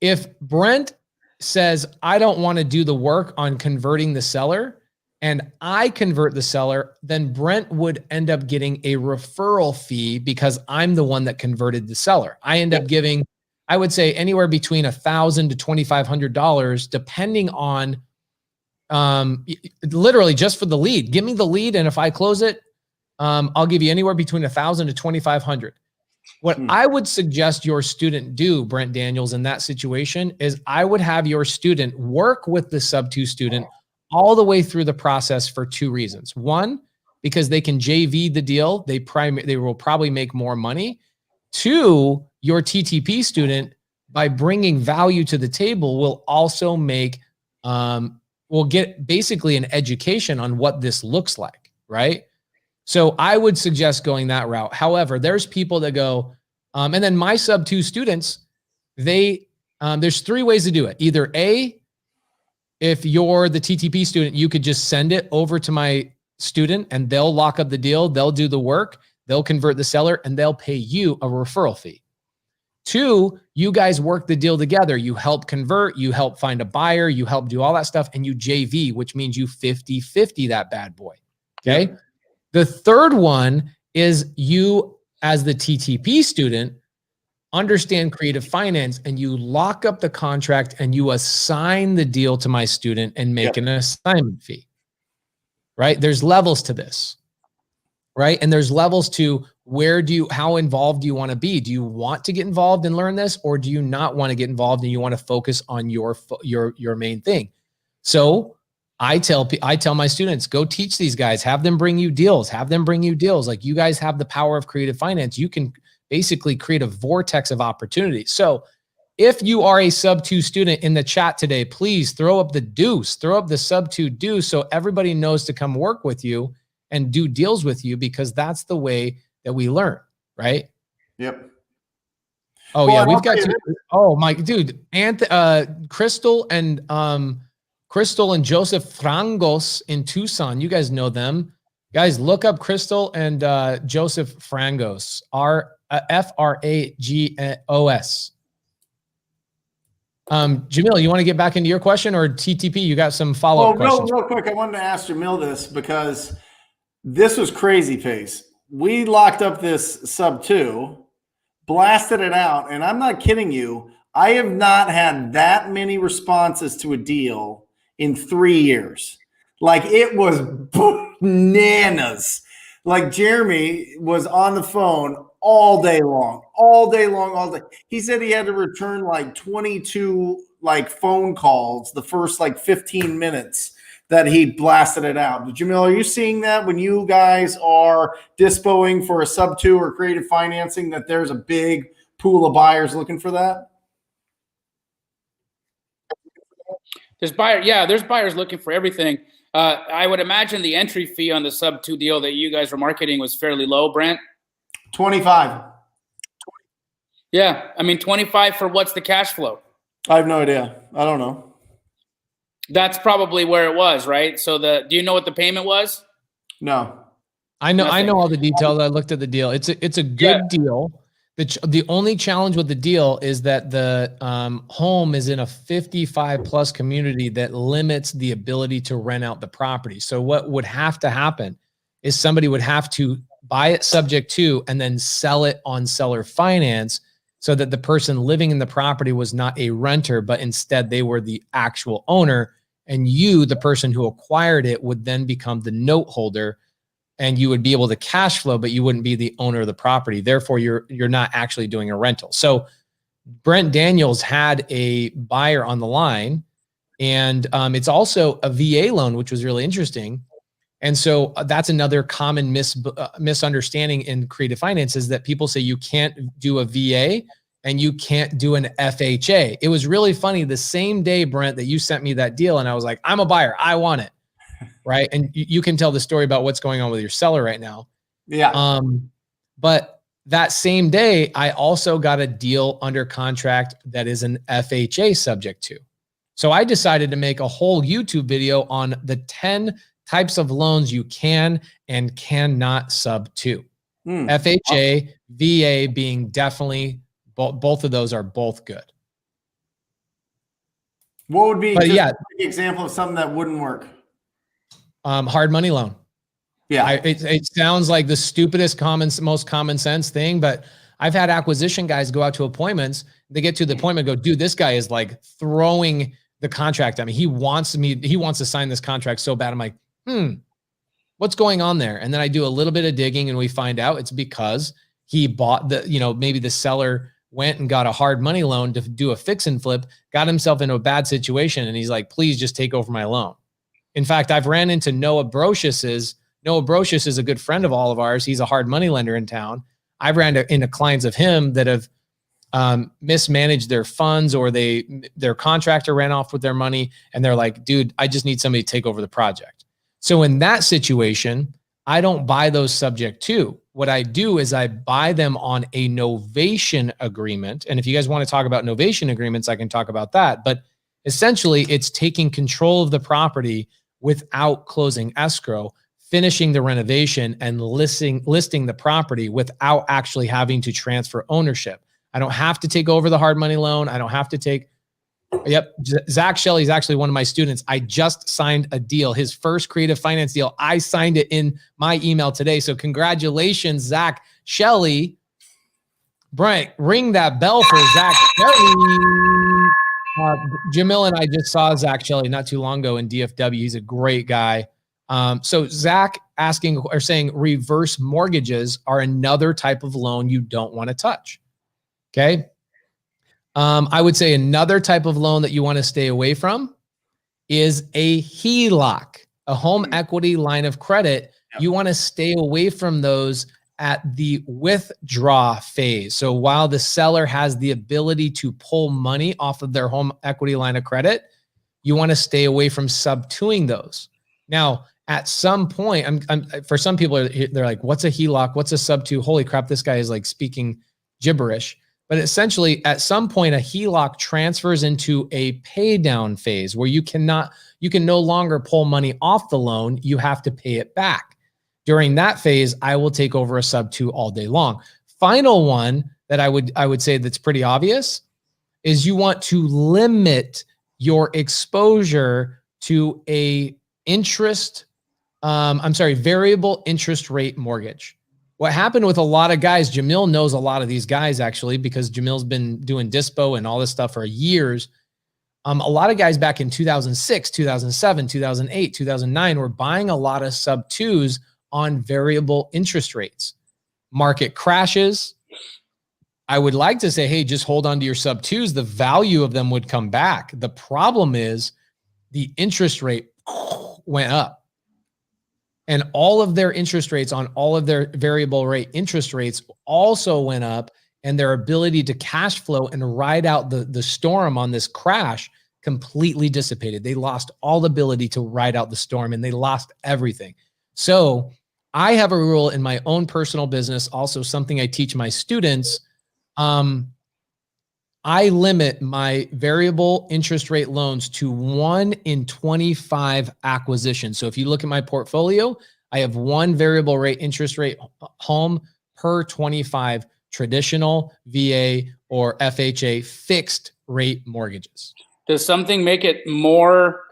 If Brent says, I don't want to do the work on converting the seller, and I convert the seller, then Brent would end up getting a referral fee because I'm the one that converted the seller. I end up giving, I would say, anywhere between $1,000 to $2,500, depending on literally just for the lead. Give me the lead, and if I close it, I'll give you anywhere between $1,000 to $2,500. What I would suggest your student do, Brent Daniels, in that situation is I would have your student work with the sub-2 student all the way through the process for 2 reasons. One, because they can JV the deal. They will probably make more money. 2, your TTP student, by bringing value to the table, will also make, will get basically an education on what this looks like, right? So I would suggest going that route. However, there's people that go, and then my sub-2 students, there's 3 ways to do it. Either A, if you're the TTP student, you could just send it over to my student and they'll lock up the deal. They'll do the work. They'll convert the seller and they'll pay you a referral fee. 2, you guys work the deal together. You help convert, you help find a buyer, you help do all that stuff, and you JV, which means you 50-50 that bad boy. Okay. Yeah. The third one is you, as the TTP student, understand creative finance and you lock up the contract and you assign the deal to my student and make an assignment fee, right? There's levels to this, right? And there's levels to how involved do you want to be? Do you want to get involved and learn this, or do you not want to get involved and you want to focus on your main thing? So I tell my students, go teach these guys, have them bring you deals, Like, you guys have the power of creative finance. You can basically create a vortex of opportunity. So if you are a sub-2 student in the chat today, please throw up the deuce, throw up the sub-2 deuce so everybody knows to come work with you and do deals with you, because that's the way that we learn, right?
Yep.
Oh, well, yeah, we've got to. Oh, my dude, Crystal and Joseph Frangos in Tucson. You guys know them. Guys, look up Crystal and Joseph Frangos. Fragos. Jamil, you want to get back into your question, or TTP? You got some follow-up questions?
Real quick, I wanted to ask Jamil this because this was crazy pace. We locked up this sub-2, blasted it out, and I'm not kidding you. I have not had that many responses to a deal in 3 years. Like, it was bananas. Like, Jeremy was on the phone all day long. He said he had to return like 22 phone calls the first 15 minutes that he blasted it out. Jamil, are you seeing that when you guys are dispoing for a sub-2 or creative financing, that there's a big pool of buyers looking for that?
There's buyers looking for everything. I would imagine the entry fee on the sub-2 deal that you guys were marketing was fairly low, Brent.
25.
Yeah, I mean 25 for what's the cash flow?
I have no idea. I don't know.
That's probably where it was, right? So do you know what the payment was?
No.
I know all the details. I looked at the deal. It's a good deal. The only challenge with the deal is that the home is in a 55+ community that limits the ability to rent out the property. So what would have to happen is somebody would have to buy it subject to and then sell it on seller finance, so that the person living in the property was not a renter, but instead they were the actual owner. And you, the person who acquired it, would then become the note holder, and you would be able to cash flow, but you wouldn't be the owner of the property. Therefore, you're not actually doing a rental. So Brent Daniels had a buyer on the line, and it's also a VA loan, which was really interesting. And so that's another common misunderstanding in creative finance, is that people say you can't do a VA and you can't do an FHA. It was really funny. The same day, Brent, that you sent me that deal, and I was like, I'm a buyer, I want it. Right. And you can tell the story about what's going on with your seller right now.
Yeah.
But that same day, I also got a deal under contract that is an FHA subject to. So I decided to make a whole YouTube video on the 10 types of loans you can and cannot sub to. FHA, VA being definitely, both of those are both good.
What would be an example of something that wouldn't work?
Hard money loan. Yeah. It sounds like the stupidest, most common sense thing, but I've had acquisition guys go out to appointments. They get to the appointment, go, dude, this guy is like throwing the contract at me. He wants to sign this contract so bad. I'm like, what's going on there? And then I do a little bit of digging and we find out it's because he bought maybe the seller went and got a hard money loan to do a fix and flip, got himself into a bad situation. And he's like, please just take over my loan. In fact, I've ran into Noah Brocious. Noah Brocious is a good friend of all of ours. He's a hard money lender in town. I've ran into clients of him that have mismanaged their funds, or their contractor ran off with their money, and they're like, dude, I just need somebody to take over the project. So in that situation, I don't buy those subject to. What I do is I buy them on a novation agreement. And if you guys want to talk about novation agreements, I can talk about that. But essentially, it's taking control of the property without closing escrow, finishing the renovation, and listing the property without actually having to transfer ownership. I don't have to take over the hard money loan. I don't have to take. Yep. Zach Shelley is actually one of my students. I just signed a deal, his first creative finance deal. I signed it in my email today. So congratulations, Zach Shelley. Brian, ring that bell for Zach Shelley. Jamil and I just saw Zach Shelley not too long ago in DFW. He's a great guy. So Zach saying reverse mortgages are another type of loan you don't want to touch. Okay. I would say another type of loan that you want to stay away from is a HELOC, a home equity line of credit. You want to stay away from those at the withdraw phase. So while the seller has the ability to pull money off of their home equity line of credit, you want to stay away from sub-2ing those. Now, at some point, for some people, they're like, what's a HELOC? What's a sub-2? Holy crap, this guy is like speaking gibberish. But essentially, at some point, a HELOC transfers into a pay down phase where you can no longer pull money off the loan. You have to pay it back. During that phase, I will take over a sub-2 all day long. Final one that I would say that's pretty obvious is you want to limit your exposure to a variable interest rate mortgage. What happened with a lot of guys, Jamil knows a lot of these guys actually, because Jamil's been doing dispo and all this stuff for years. A lot of guys back in 2006, 2007, 2008, 2009 were buying a lot of sub-2s on variable interest rates. Market crashes. I would like to say, hey, just hold on to your sub-2s. The value of them would come back. The problem is the interest rate went up. And all of their interest rates on all of their variable rate interest rates also went up, and their ability to cash flow and ride out the storm on this crash completely dissipated. They lost all ability to ride out the storm, and they lost everything. So I have a rule in my own personal business, also something I teach my students. I limit my variable interest rate loans to 1 in 25 acquisitions. So if you look at my portfolio, I have 1 variable rate interest rate home per 25 traditional VA or FHA fixed rate mortgages.
Does something make it more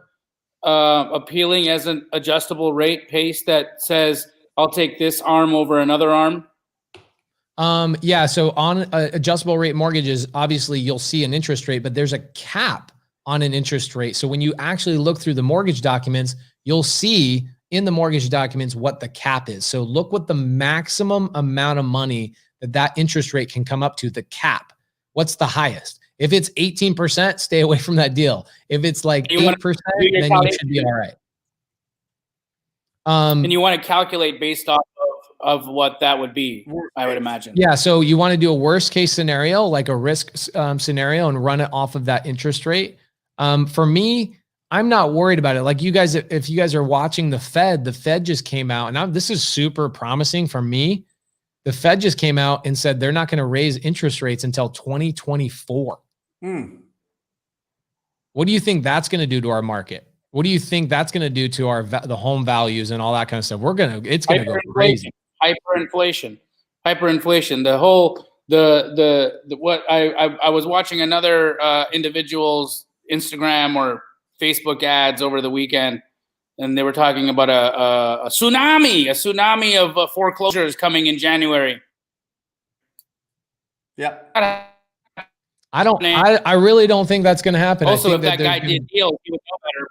appealing as an adjustable rate PACE that says, I'll take this arm over another arm?
Yeah. So on adjustable rate mortgages, obviously you'll see an interest rate, but there's a cap on an interest rate. So when you actually look through the mortgage documents, you'll see in the mortgage documents what the cap is. So look what the maximum amount of money that interest rate can come up to, the cap. What's the highest? If it's 18%, stay away from that deal. If it's like 8%, then you should be all right.
And you want to calculate based off of what that would be, I would imagine.
Yeah. So you want to do a worst case scenario, like a risk scenario, and run it off of that interest rate. For me, I'm not worried about it. Like you guys, if you guys are watching the Fed just came out, and this is super promising for me. The Fed just came out and said they're not going to raise interest rates until 2024. What do you think that's going to do to our market? What do you think that's going to do to the home values and all that kind of stuff? It's going to go crazy.
Hyperinflation. What I was watching another individual's Instagram or Facebook ads over the weekend, and they were talking about a tsunami of foreclosures coming in January.
Yeah.
I really don't think that's going to happen.
Also, if that guy did deals, he would know better.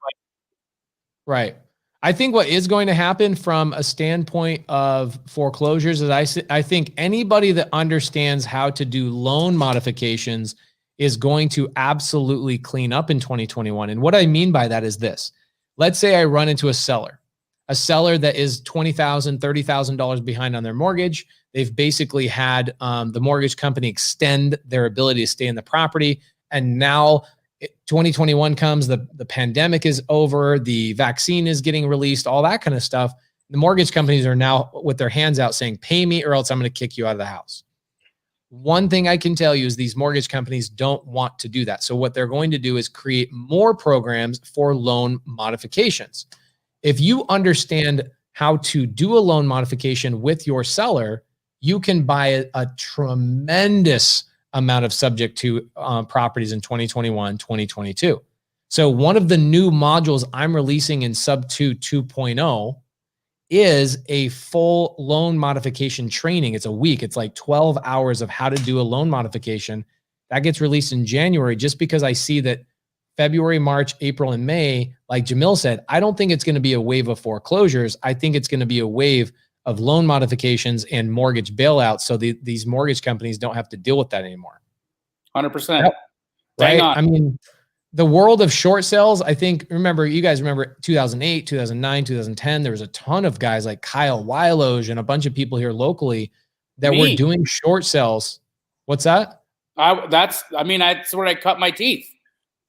Right. I think what is going to happen from a standpoint of foreclosures is I think anybody that understands how to do loan modifications is going to absolutely clean up in 2021. And what I mean by that is this. Let's say I run into a seller that is $20,000, $30,000 behind on their mortgage. They've basically had the mortgage company extend their ability to stay in the property. And now 2021 comes, the pandemic is over, the vaccine is getting released, all that kind of stuff. The mortgage companies are now with their hands out saying, pay me or else I'm going to kick you out of the house. One thing I can tell you is these mortgage companies don't want to do that. So what they're going to do is create more programs for loan modifications. If you understand how to do a loan modification with your seller, you can buy a tremendous amount of subject to properties in 2021, 2022. So one of the new modules I'm releasing in Sub 2 2.0 is a full loan modification training. It's a week. It's like 12 hours of how to do a loan modification. That gets released in January, just because I see that February, March, April, and May, like Jamil said, I don't think it's going to be a wave of foreclosures. I think it's going to be a wave of loan modifications and mortgage bailouts, so these mortgage companies don't have to deal with that anymore.
100%.
Yep. Right?
On.
I mean, the world of short sales, I think, you guys remember 2008, 2009, 2010, there was a ton of guys like Kyle Weiloge and a bunch of people here locally that were doing short sales. What's that?
That's where I cut my teeth.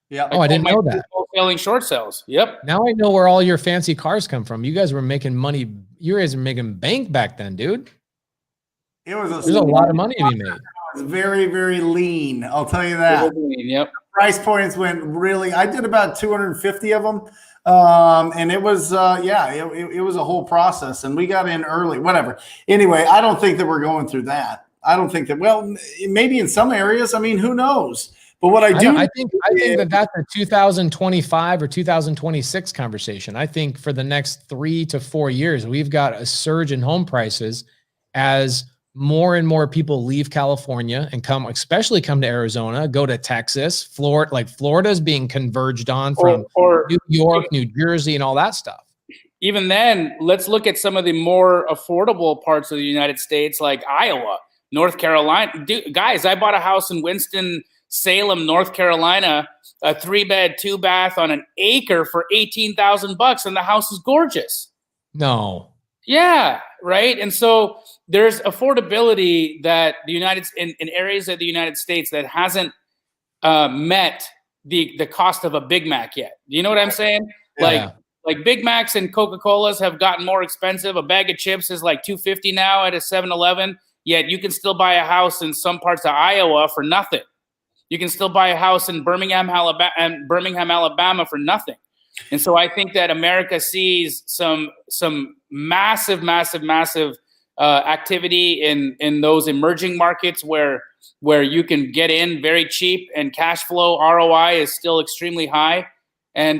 Yeah. I didn't know that.
Wholesaling short sales. Yep.
Now I know where all your fancy cars come from. You guys were making money. You guys were making bank back then, dude.
There's
a lot of money to be made.
It was very, very lean. I'll tell you that.
Yep.
Price points went really. I did about 250 of them, and it was it was a whole process. And we got in early. Whatever. Anyway, I don't think that we're going through that. I don't think that. Well, maybe in some areas. I mean, who knows? But what I think that that's a 2025 or 2026 conversation. I think for the next 3 to 4 years, we've got a surge in home prices as more and more people leave California and especially come to Arizona, go to Texas, Florida. Like Florida is being converged on from New York, New Jersey, and all that stuff.
Even then, let's look at some of the more affordable parts of the United States, like Iowa, North Carolina. Guys, I bought a house in Winston-Salem, North Carolina, a 3-bed, 2-bath on an acre for $18,000, and the house is gorgeous.
No.
Yeah, right. And so there's affordability that in areas of the United States that hasn't met the cost of a Big Mac yet. You know what I'm saying?
Yeah.
Like Big Macs and Coca-Colas have gotten more expensive. A bag of chips is like $2.50 now at a 7-Eleven. Yet you can still buy a house in some parts of Iowa for nothing. You can still buy a house in Birmingham, Alabama for nothing. And so I think that America sees some massive activity in those emerging markets where you can get in very cheap and cash flow ROI is still extremely high. And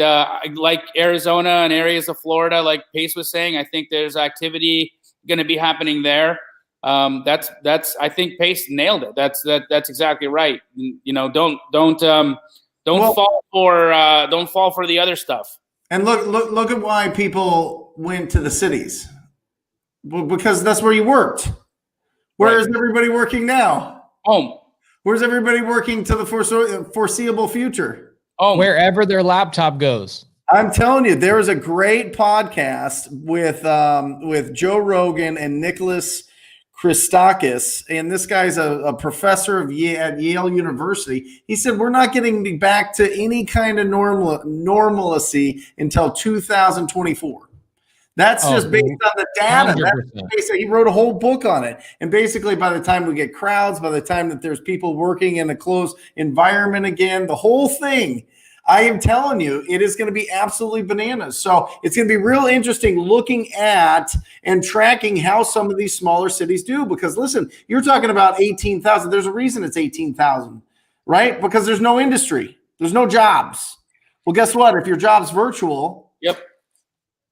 like Arizona and areas of Florida, like Pace was saying, I think there's activity going to be happening there. That's I think Pace nailed it. That's exactly right. You know, don't fall for the other stuff.
And look at why people went to the cities. Well, because that's where you worked. Where is everybody working now?
Home.
Where's everybody working to the foreseeable future?
Wherever their laptop goes.
I'm telling you, there is a great podcast with Joe Rogan and Nicholas Christakis, and this guy's a professor at Yale University. He said we're not getting back to any kind of normalcy until 2024. That's just based on the data. He wrote a whole book on it. And basically, by the time we get crowds, by the time that there's people working in a closed environment again, the whole thing, I am telling you, it is going to be absolutely bananas. So it's going to be real interesting looking at and tracking how some of these smaller cities do. Because listen, you're talking about 18,000. There's a reason it's 18,000, right? Because there's no industry. There's no jobs. Well, guess what? If your job's virtual,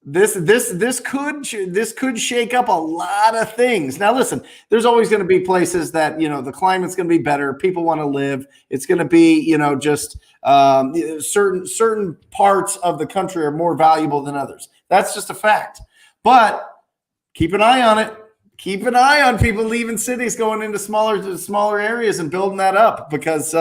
this could shake up a lot of things. Now, listen, there's always going to be places that, you know, the climate's going to be better. People want to live. It's going to be, you know, just certain parts of the country are more valuable than others. That's just a fact. But keep an eye on it. Keep an eye on people leaving cities, going into smaller areas and building that up, because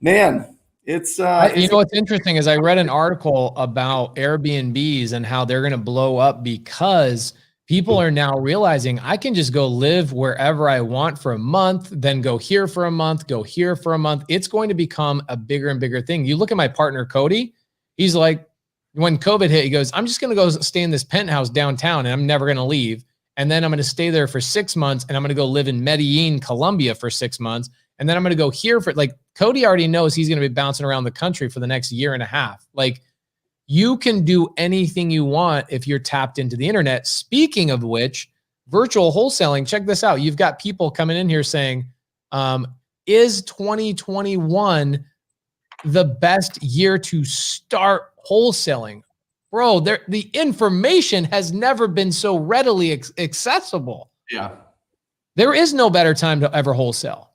man, it's
you know what's interesting is I read an article about Airbnbs and how they're going to blow up because people are now realizing I can just go live wherever I want for a month, then go here for a month, go here for a month. It's going to become a bigger and bigger thing. You look at my partner, Cody, he's like, when COVID hit, he goes, I'm just going to go stay in this penthouse downtown and I'm never going to leave. And then I'm going to stay there for 6 months and I'm going to go live in Medellin, Colombia for 6 months. And then I'm going to go here for, like, Cody already knows he's going to be bouncing around the country for the next year and a half. Like, you can do anything you want if you're tapped into the internet. Speaking of which, virtual wholesaling, check this out. You've got people coming in here saying, is 2021 the best year to start wholesaling? Bro, the information has never been so readily accessible.
Yeah.
There is no better time to ever wholesale.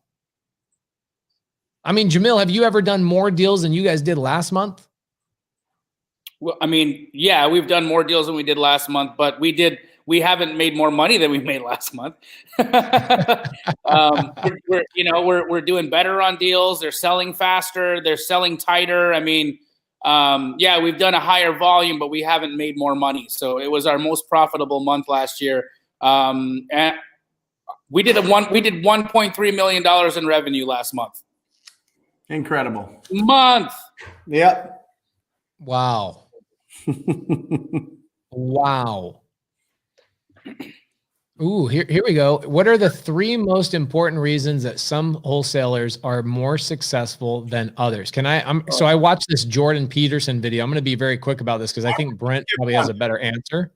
I mean, Jamil, have you ever done more deals than you guys did last month?
Well, I mean, yeah, we've done more deals than we did last month, but we haven't made more money than we made last month. We're doing better on deals. They're selling faster. They're selling tighter. I mean, yeah, we've done a higher volume, but we haven't made more money. So it was our most profitable month last year. And we did $1.3 million in revenue last month.
Incredible.
Month.
Yep.
Wow. Wow. Ooh, here we go. What are the 3 most important reasons that some wholesalers are more successful than others? So I watched this Jordan Peterson video. I'm going to be very quick about this because I think Brent probably has a better answer.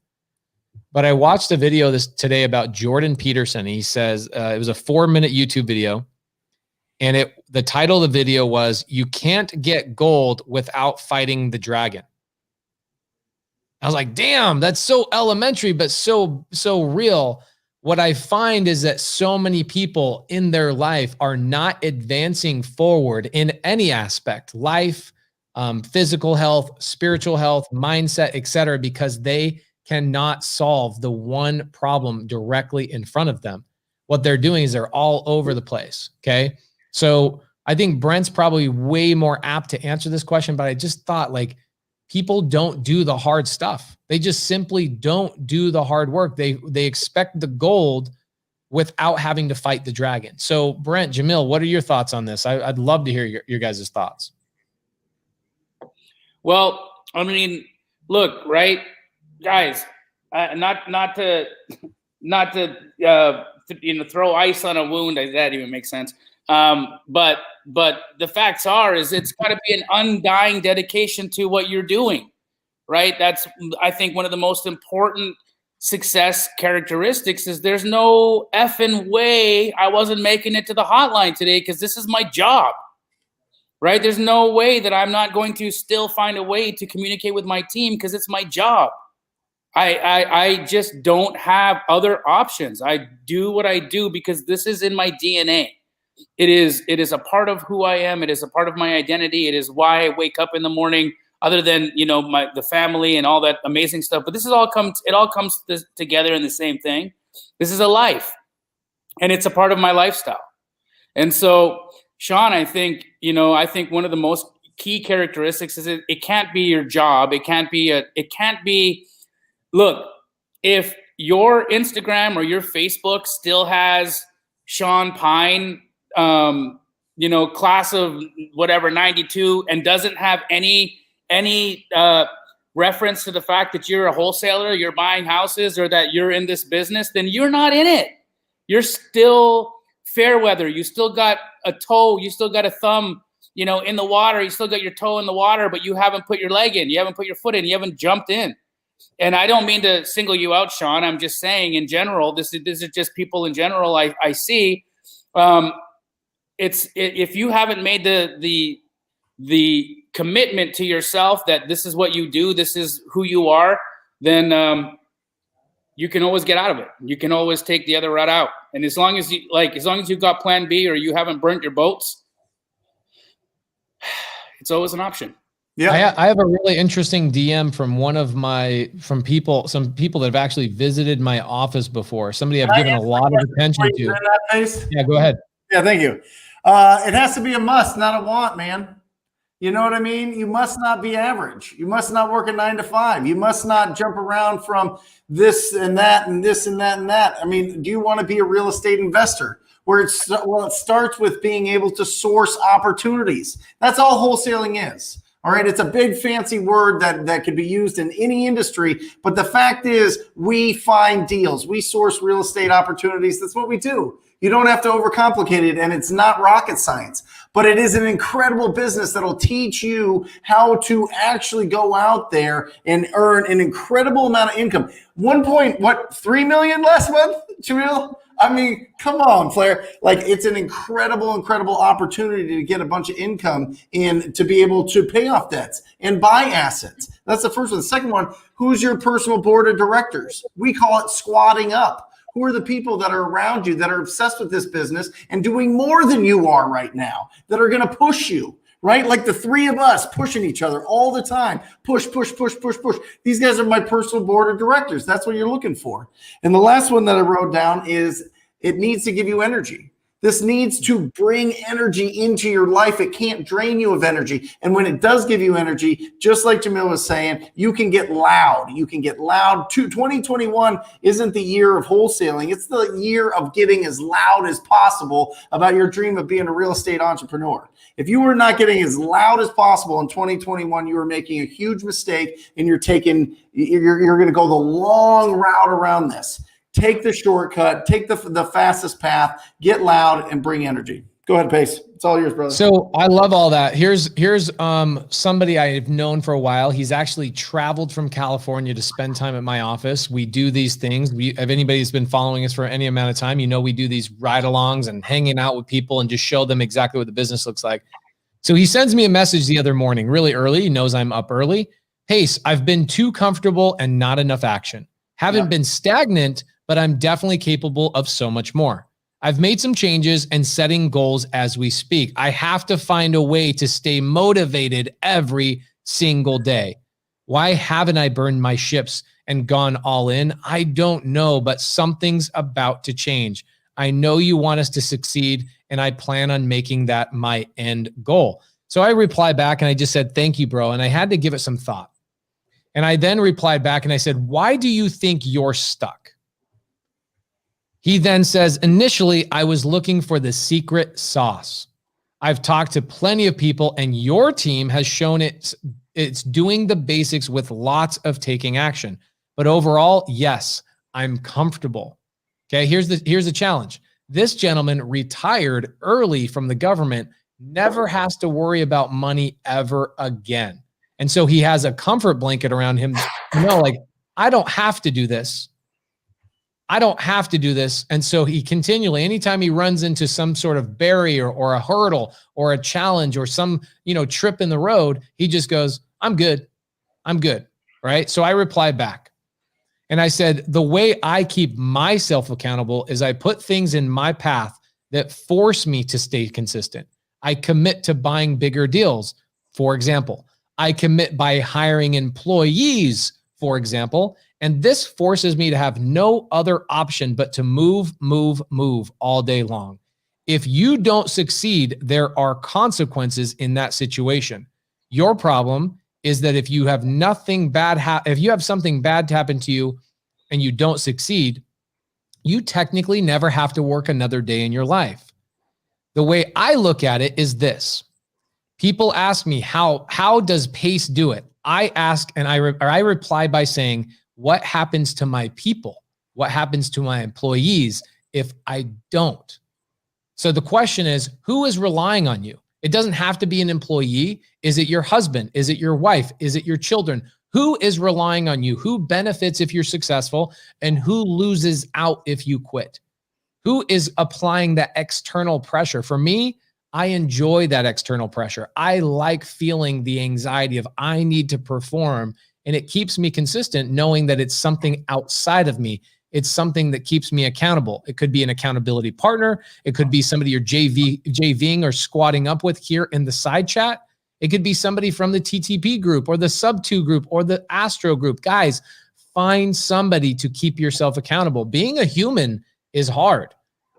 But I watched a video today about Jordan Peterson. He says it was a 4-minute YouTube video. And the title of the video was, "You Can't Get Gold Without Fighting the Dragon." I was like, damn, that's so elementary, but so real. What I find is that so many people in their life are not advancing forward in any aspect, life, physical health, spiritual health, mindset, etc., because they cannot solve the one problem directly in front of them. What they're doing is they're all over the place, okay? So I think Brent's probably way more apt to answer this question, but I just thought, like, people don't do the hard stuff. They just simply don't do the hard work. They expect the gold without having to fight the dragon. So Brent, Jamil, what are your thoughts on this? I'd love to hear your guys' thoughts.
Well, I mean, look, right, guys, not to throw ice on a wound. That even makes sense. But the facts is it's got to be an undying dedication to what you're doing, right? That's, I think, one of the most important success characteristics is there's no effing way I wasn't making it to the hotline today because this is my job, right? There's no way that I'm not going to still find a way to communicate with my team because it's my job. I just don't have other options. I do what I do because this is in my DNA. It is a part of who I am. It is a part of my identity. It is why I wake up in the morning, other than, the family and all that amazing stuff. But it all comes together in the same thing. This is a life, and it's a part of my lifestyle. And so, Sean, I think one of the most key characteristics is it can't be your job. It can't be, look, if your Instagram or your Facebook still has Sean Pine, class of whatever, 92, and doesn't have any reference to the fact that you're a wholesaler, you're buying houses, or that you're in this business, then you're not in it. You're still fair weather. You still got a toe, you still got a thumb, in the water. You still got your toe in the water, but you haven't put your leg in. You haven't put your foot in. You haven't jumped in. And I don't mean to single you out, Sean. I'm just saying in general, this is just people in general I see. If you haven't made the commitment to yourself that this is what you do, this is who you are, then you can always get out of it. You can always take the other route out. And as long as you've got plan B or you haven't burnt your boats, it's always an option.
Yeah.
I have a really interesting DM from some people that have actually visited my office before. Somebody I've given a lot of attention to. Yeah, go ahead.
Yeah, thank you. It has to be a must, not a want, man. You know what I mean? You must not be average. You must not work a 9 to 5. You must not jump around from this and that and this and that and that. I mean, do you want to be a real estate investor? It starts with being able to source opportunities. That's all wholesaling is. All right. It's a big fancy word that could be used in any industry. But the fact is, we find deals. We source real estate opportunities. That's what we do. You don't have to overcomplicate it. And it's not rocket science, but it is an incredible business that'll teach you how to actually go out there and earn an incredible amount of income. 3 million last month, Jamil? I mean, come on, Flair. Like, it's an incredible opportunity to get a bunch of income in to be able to pay off debts and buy assets. That's the first one. The second one, who's your personal board of directors? We call it squatting up. Who are the people that are around you that are obsessed with this business and doing more than you are right now, that are going to push you, right? Like the three of us pushing each other all the time. Push. These guys are my personal board of directors. That's what you're looking for. And the last one that I wrote down is it needs to give you energy. This needs to bring energy into your life. It can't drain you of energy. And when it does give you energy, just like Jamil was saying, you can get loud. 2021 isn't the year of wholesaling. It's the year of getting as loud as possible about your dream of being a real estate entrepreneur. If you were not getting as loud as possible in 2021, you were making a huge mistake, and you're going to go the long route around this. Take the shortcut, take the fastest path, get loud, and bring energy. Go ahead, Pace. It's all yours, brother.
So I love all that. Here's somebody I've known for a while. He's actually traveled from California to spend time at my office. We do these things. If anybody's been following us for any amount of time, we do these ride-alongs and hanging out with people and just show them exactly what the business looks like. So he sends me a message the other morning, really early. He knows I'm up early. Pace, I've been too comfortable and not enough action. Haven't been stagnant, but I'm definitely capable of so much more. I've made some changes and setting goals as we speak. I have to find a way to stay motivated every single day. Why haven't I burned my ships and gone all in? I don't know, but something's about to change. I know you want us to succeed, and I plan on making that my end goal. So I replied back and I just said, thank you, bro. And I had to give it some thought. And I then replied back and I said, why do you think you're stuck? He then says, initially, I was looking for the secret sauce. I've talked to plenty of people, and your team has shown it's doing the basics with lots of taking action. But overall, yes, I'm comfortable. Okay, here's the challenge. This gentleman retired early from the government, never has to worry about money ever again. And so he has a comfort blanket around him. I don't have to do this. I don't have to do this. And so he continually, anytime he runs into some sort of barrier or a hurdle or a challenge or some, trip in the road, he just goes, I'm good. Right. So I replied back and I said, the way I keep myself accountable is I put things in my path that force me to stay consistent. I commit to buying bigger deals. For example, I commit by hiring employees, for example, and this forces me to have no other option but to move all day long. If you don't succeed, there are consequences in that situation. Your problem is that if you have something bad happen to you and you don't succeed, you technically never have to work another day in your life. The way I look at it is this. People ask me, how does Pace do it? I ask and I reply by saying, what happens to my people? What happens to my employees if I don't? So the question is, who is relying on you? It doesn't have to be an employee. Is it your husband? Is it your wife? Is it your children? Who is relying on you? Who benefits if you're successful and who loses out if you quit? Who is applying that external pressure? For me, I enjoy that external pressure. I like feeling the anxiety of I need to perform, and it keeps me consistent knowing that it's something outside of me. It's something that keeps me accountable. It could be an accountability partner. It could be somebody you're JVing or squatting up with here in the side chat. It could be somebody from the TTP group or the Sub 2 group or the Astro group. Guys, find somebody to keep yourself accountable. Being a human is hard.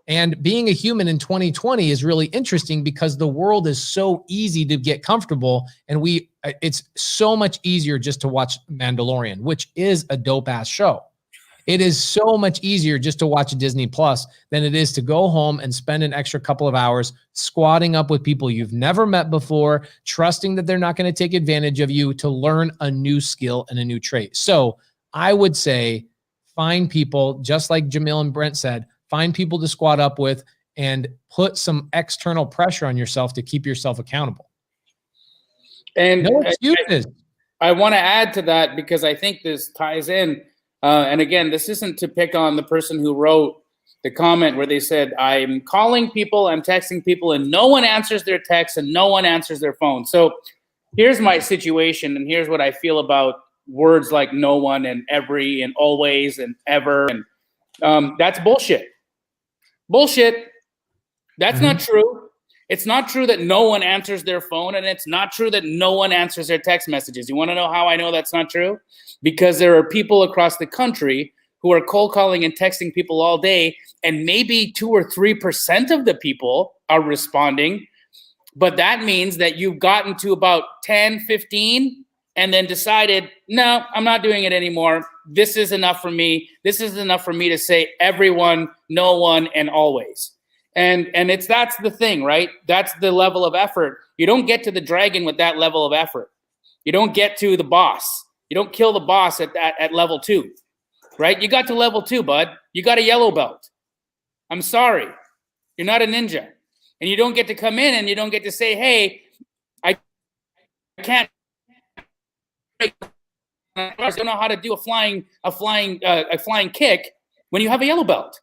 And being a human in 2020 is really interesting because the world is so easy to get comfortable. And it's so much easier just to watch Mandalorian, which is a dope ass show. It is so much easier just to watch Disney Plus than it is to go home and spend an extra couple of hours squatting up with people you've never met before, trusting that they're not going to take advantage of you to learn a new skill and a new trait. So I would say find people, just like Jamil and Brent said, find people to squat up with and put some external pressure on yourself to keep yourself accountable.
And
no excuses.
I want to add to that because I think this ties in. And again, this isn't to pick on the person who wrote the comment where they said, I'm calling people, I'm texting people, and no one answers their texts and no one answers their phone. So here's my situation, and here's what I feel about words like no one and every and always and ever. And that's bullshit. Bullshit. That's not true. It's not true that no one answers their phone, and it's not true that no one answers their text messages. You want to know how I know that's not true? Because there are people across the country who are cold calling and texting people all day, and maybe 2 or 3% of the people are responding. But that means that you've gotten to about 10, 15, and then decided, no, I'm not doing it anymore. This is enough for me. This is enough for me to say everyone, no one, and always. And that's the thing, right? That's the level of effort. You don't get to the dragon with that level of effort. You don't get to the boss. You don't kill the boss at level 2, right? You got to level 2, bud. You got a yellow belt. I'm sorry. You're not a ninja. And you don't get to come in and you don't get to say, hey, I can't. I don't know how to do a flying kick when you have a yellow belt.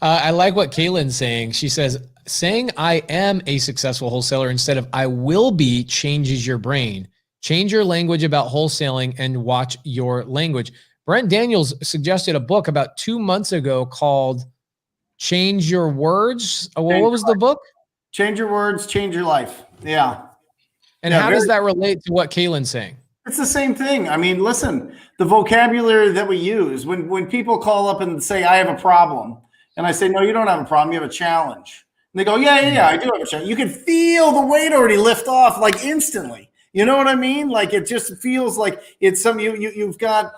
I like what Kaylin's saying. She says, saying I am a successful wholesaler instead of I will be changes your brain. Change your language about wholesaling and watch your language. Brent Daniels suggested a book about 2 months ago called Change Your Words. What was the book?
Change Your Words, Change Your Life. Yeah.
And how does that relate to what Kaylin's saying?
It's the same thing. I mean, listen, the vocabulary that we use when people call up and say, I have a problem. And I say, no, you don't have a problem. You have a challenge. And they go, yeah, I do have a challenge. You can feel the weight already lift off like instantly. You know what I mean? Like it just feels like it's you've got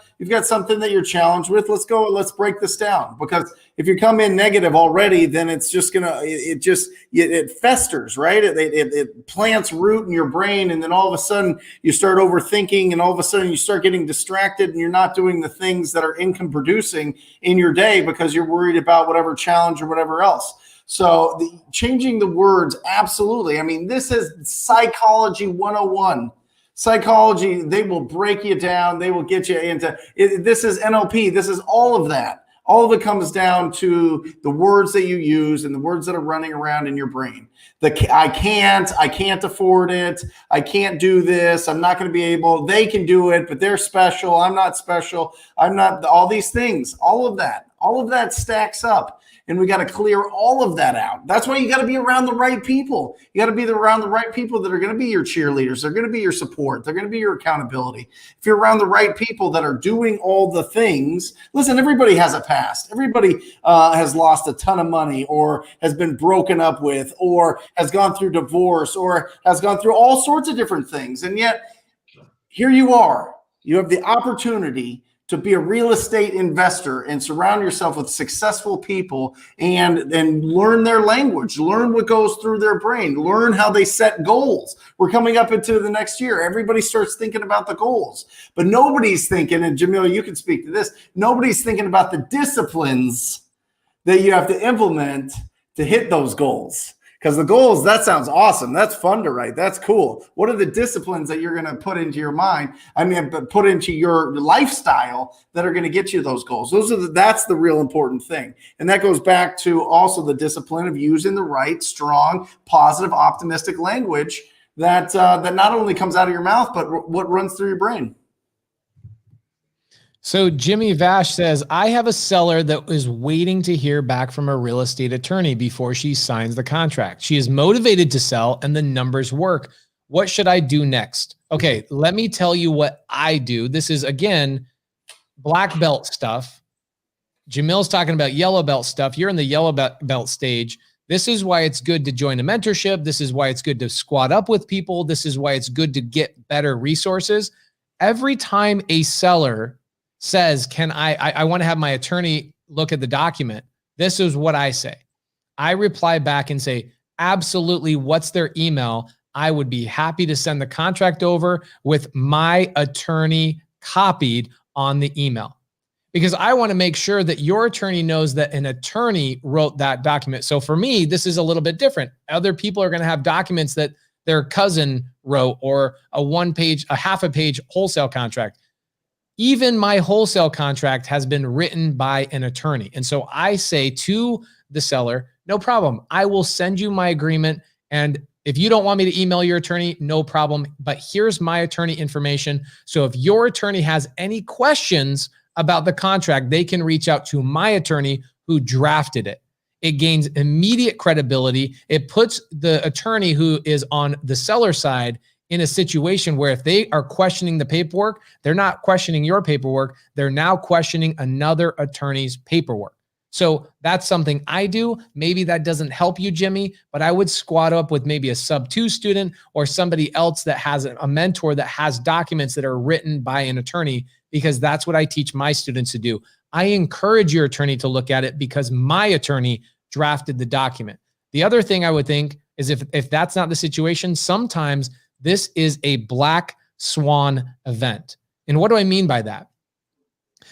something that you're challenged with. Let's break this down. Because if you come in negative already, then it's just it festers, right? It plants root in your brain, and then all of a sudden you start overthinking, and all of a sudden you start getting distracted, and you're not doing the things that are income producing in your day because you're worried about whatever challenge or whatever else. So changing the words, absolutely. I mean, this is psychology 101. Psychology, they will break you down. They will get you into it. This is NLP. This is all of that. All of it comes down to the words that you use and the words that are running around in your brain. I can't afford it. I can't do this. I'm not going to be able. They can do it, but they're special. I'm not special. I'm not. All these things, all of that stacks up. And we got to clear all of that out. That's why you got to be around the right people. You got to be around the right people that are going to be your cheerleaders. They're going to be your support. They're going to be your accountability. If you're around the right people that are doing all the things, listen, everybody has a past. Everybody has lost a ton of money or has been broken up with or has gone through divorce or has gone through all sorts of different things. And yet here you are. You have the opportunity to be a real estate investor and surround yourself with successful people and learn their language, learn what goes through their brain, learn how they set goals. We're coming up into the next year. Everybody starts thinking about the goals, but nobody's thinking, and Jamil, you can speak to this, nobody's thinking about the disciplines that you have to implement to hit those goals. Because the goals, that sounds awesome. That's fun to write. That's cool. What are the disciplines that you're going to put into your mind? Put into your lifestyle that are going to get you those goals. That's the real important thing. And that goes back to also the discipline of using the right, strong, positive, optimistic language that not only comes out of your mouth, but what runs through your brain.
So Jimmy Vash says, I have a seller that is waiting to hear back from a real estate attorney before she signs the contract. She is motivated to sell and the numbers work. What should I do next? Okay, let me tell you what I do. This is, again, black belt stuff. Jamil's talking about yellow belt stuff. You're in the yellow belt stage. This is why it's good to join a mentorship. This is why it's good to squad up with people. This is why it's good to get better resources. Every time a seller says, can I want to have my attorney look at the document, this is what I say. I reply back and say, absolutely, what's their email? I would be happy to send the contract over with my attorney copied on the email, because I want to make sure that your attorney knows that an attorney wrote that document. So for me, this is a little bit different. Other people are going to have documents that their cousin wrote, or a half a page wholesale contract. Even my wholesale contract has been written by an attorney. And so I say to the seller, no problem. I will send you my agreement. And if you don't want me to email your attorney, no problem. But here's my attorney information. So if your attorney has any questions about the contract, they can reach out to my attorney who drafted it. It gains immediate credibility. It puts the attorney who is on the seller side in a situation where if they are questioning the paperwork, they're not questioning your paperwork. They're now questioning another attorney's paperwork. So that's something I do. Maybe that doesn't help you, Jimmy, but I would squad up with maybe a sub-2 student or somebody else that has a mentor that has documents that are written by an attorney, because that's what I teach my students to do. I encourage your attorney to look at it because my attorney drafted the document. The other thing I would think is if that's not the situation, sometimes this is a black swan event. And what do I mean by that?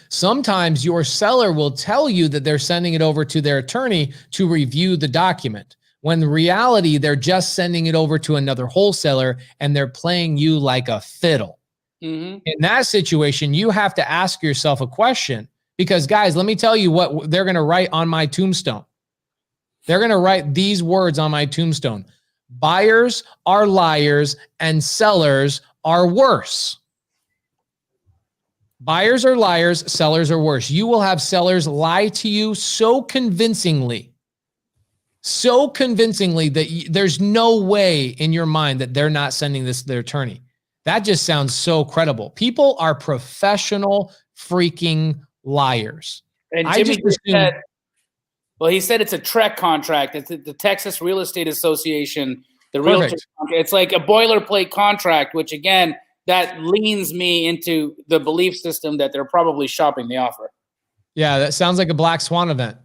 Sometimes your seller will tell you that they're sending it over to their attorney to review the document, when in reality, they're just sending it over to another wholesaler and they're playing you like a fiddle. Mm-hmm. In that situation, you have to ask yourself a question, because guys, let me tell you what they're going to write on my tombstone. They're going to write these words on my tombstone. Buyers are liars and sellers are worse. Buyers are liars, sellers are worse. You will have sellers lie to you so convincingly that there's no way in your mind that they're not sending this to their attorney. That just sounds so credible. People are professional freaking liars.
And Jimmy said, well, he said it's a TREC contract. It's the Texas Real Estate Association, the realtor. It's like a boilerplate contract, which again, that leans me into the belief system that they're probably shopping the offer.
Yeah, that sounds like a black swan event.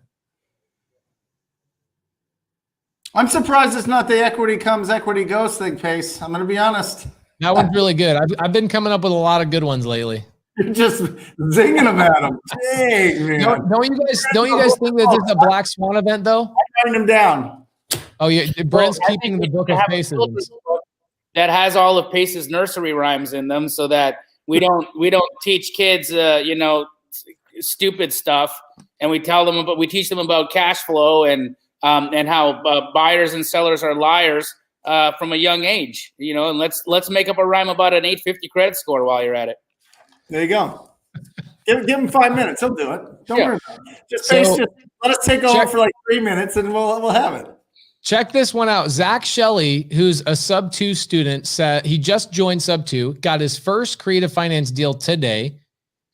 I'm surprised it's not the equity comes, equity goes thing, Pace. I'm going to be honest.
That one's really good. I've been coming up with a lot of good ones lately.
You're just zinging about them. Dang, man.
Don't you guys think that this is a black swan event, though?
I'm writing them down.
Oh, yeah. Brent's keeping the book of Paces.
That has all of Pace's nursery rhymes in them, so that we don't teach kids, stupid stuff, and we teach them about cash flow and how buyers and sellers are liars from a young age. And let's make up a rhyme about an 850 credit score while you're at it.
There you go. Give him 5 minutes. He'll do it. Don't worry about it. Just let us take over for like 3 minutes, and we'll have it.
Check this one out. Zach Shelley, who's a sub-2 student, said he just joined sub-2, got his first creative finance deal today.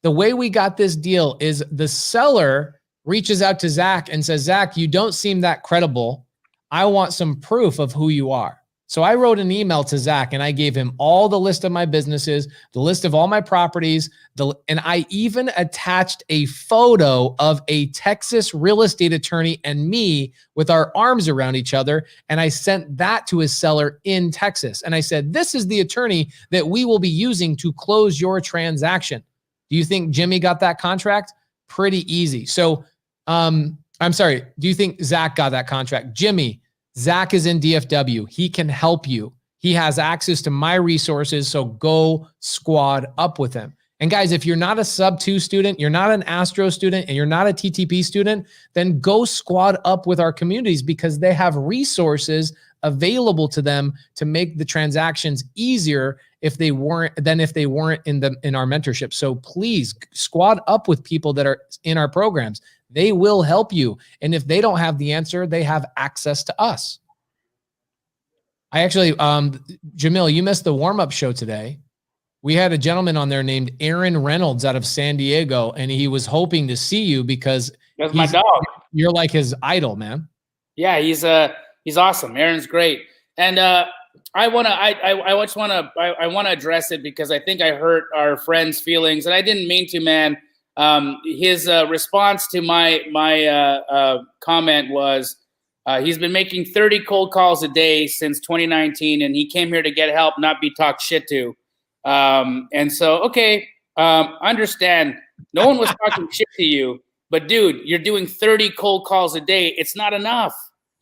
The way we got this deal is the seller reaches out to Zach and says, Zach, you don't seem that credible. I want some proof of who you are. So I wrote an email to Zach and I gave him all the list of my businesses, the list of all my properties, and I even attached a photo of a Texas real estate attorney and me with our arms around each other. And I sent that to his seller in Texas. And I said, this is the attorney that we will be using to close your transaction. Do you think Jimmy got that contract? Pretty easy. So I'm sorry. Do you think Zach got that contract? Jimmy, Zach is in DFW. He can help you. He has access to my resources, so go squad up with him. And guys, if you're not a sub-2 student, you're not an Astro student, and you're not a TTP student, then go squad up with our communities, because they have resources available to them to make the transactions easier if they weren't in our mentorship. So please squad up with people that are in our programs. They will help you. And if they don't have the answer, they have access to us. I actually, Jamil, you missed the warm-up show today. We had a gentleman on there named Aaron Reynolds out of San Diego, and he was hoping to see you because
that's my dog.
You're like his idol, man.
Yeah, he's awesome. Aaron's great. And I want to address it because I think I hurt our friend's feelings, and I didn't mean to, man. His response to my comment was he's been making 30 cold calls a day since 2019, and he came here to get help, not be talked shit to. And so, okay, understand. No one was talking shit to you, but dude, you're doing 30 cold calls a day. It's not enough.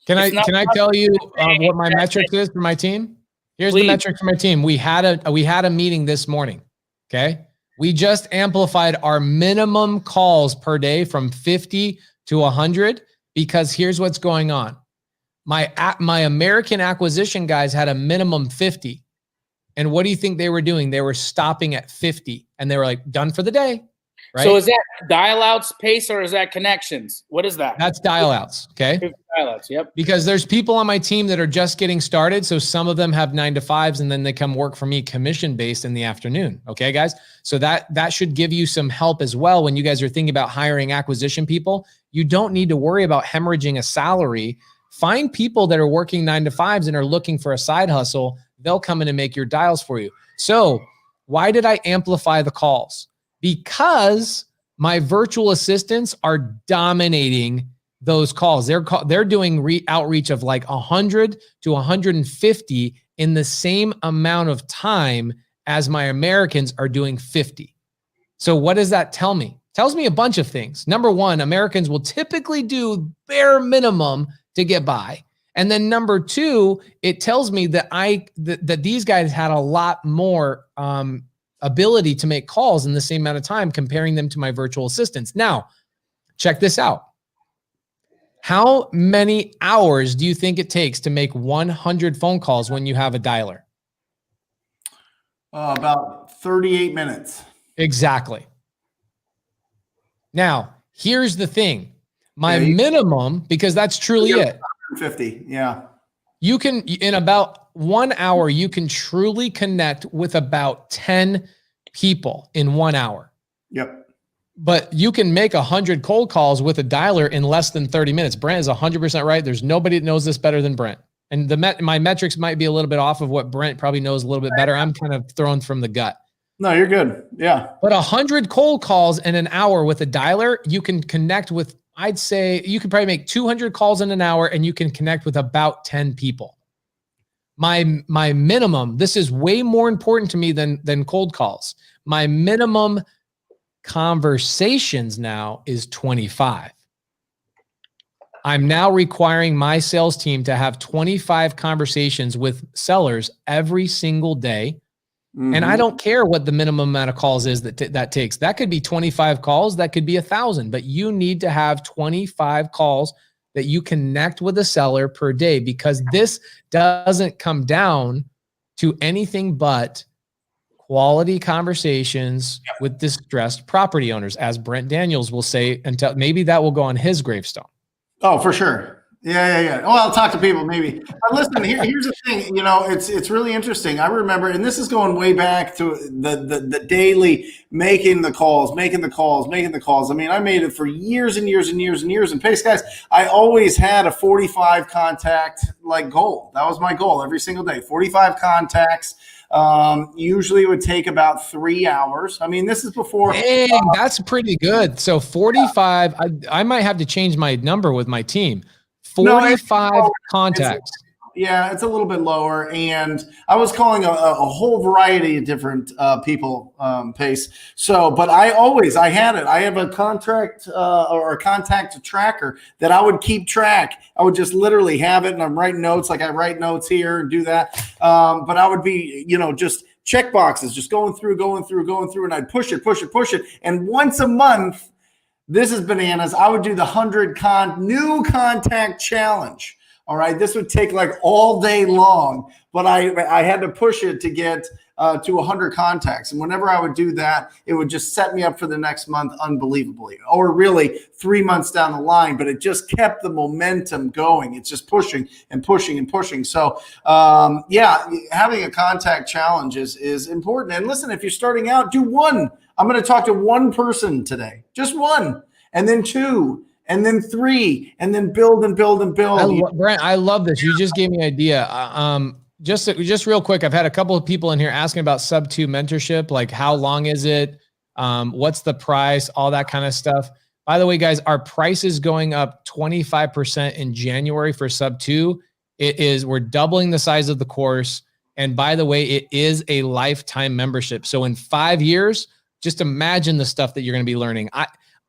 Can I tell you what my metric is for my team? Here's the metric for my team. We had a meeting this morning. Okay. We just amplified our minimum calls per day from 50 to 100 because here's what's going on. My American acquisition guys had a minimum 50. And what do you think they were doing? They were stopping at 50 and they were like, done for the day. Right?
So is that dial outs pace or is that connections? What is that?
That's dial outs. Okay.
Dial outs. Yep.
Because there's people on my team that are just getting started. So some of them have 9 to 5s and then they come work for me commission based in the afternoon. Okay, guys. So that should give you some help as well. When you guys are thinking about hiring acquisition people, you don't need to worry about hemorrhaging a salary. Find people that are working 9 to 5s and are looking for a side hustle. They'll come in and make your dials for you. So why did I amplify the calls? Because my virtual assistants are dominating those calls. They're doing outreach of like 100 to 150 in the same amount of time as my Americans are doing 50. So what does that tell me? It tells me a bunch of things. Number one, Americans will typically do bare minimum to get by. And then number two, it tells me that that these guys had a lot more ability to make calls in the same amount of time, comparing them to my virtual assistants. Now, check this out. How many hours do you think it takes to make 100 phone calls when you have a dialer?
About 38 minutes.
Exactly. Now, here's the thing. My minimum, because that's truly it.
50, yeah.
You can, in about 1 hour, you can truly connect with about 10 people in 1 hour.
Yep.
But you can make 100 cold calls with a dialer in less than 30 minutes. Brent is 100% right. There's nobody that knows this better than Brent. And my metrics might be a little bit off of what Brent probably knows a little bit better. I'm kind of thrown from the gut.
No, you're good. Yeah.
But 100 cold calls in an hour with a dialer, you can connect with, I'd say you could probably make 200 calls in an hour and you can connect with about 10 people. My minimum, this is way more important to me than cold calls. My minimum conversations now is 25. I'm now requiring my sales team to have 25 conversations with sellers every single day. Mm-hmm. And I don't care what the minimum amount of calls is that takes. That could be 25 calls. That could be 1,000, but you need to have 25 calls that you connect with a seller per day, because this doesn't come down to anything but quality conversations with distressed property owners, as Brent Daniels will say, until maybe that will go on his gravestone.
Oh, for sure. Yeah. Oh, I'll talk to people maybe. But listen, here's the thing. You know, it's really interesting. I remember, and this is going way back to the daily making the calls. I mean, I made it for years and years and years and years. And Pace guys, I always had a 45 contact like goal. That was my goal every single day. 45 contacts. Usually it would take about 3 hours. I mean, this is before.
Dang, that's pretty good. So 45, I might have to change my number with my team. 45 contacts.
It's a little bit lower. And I was calling a whole variety of different people, Pace. So, but I had it. I have a contract or a contact tracker that I would keep track. I would just literally have it, and I'm writing notes like I write notes here and do that. But I would be, just check boxes, just going through, and I'd push it. And once a month, this is bananas, I would do the 100 new contact challenge. All right. This would take like all day long, but I had to push it to get to 100 contacts. And whenever I would do that, it would just set me up for the next month unbelievably, or really 3 months down the line. But it just kept the momentum going. It's just pushing and pushing and pushing. So yeah, having a contact challenge is important. And listen, if you're starting out, do one. I'm going to talk to one person today, just one, and then two, and then three, and then build and build and build.
Brent, I love this. You just gave me an idea. Just real quick, I've had a couple of people in here asking about sub 2 mentorship, like how long is it? What's the price? All that kind of stuff. By the way, guys, our price is going up 25% in January for sub 2. We're doubling the size of the course. And by the way, it is a lifetime membership. So in 5 years, just imagine the stuff that you're going to be learning.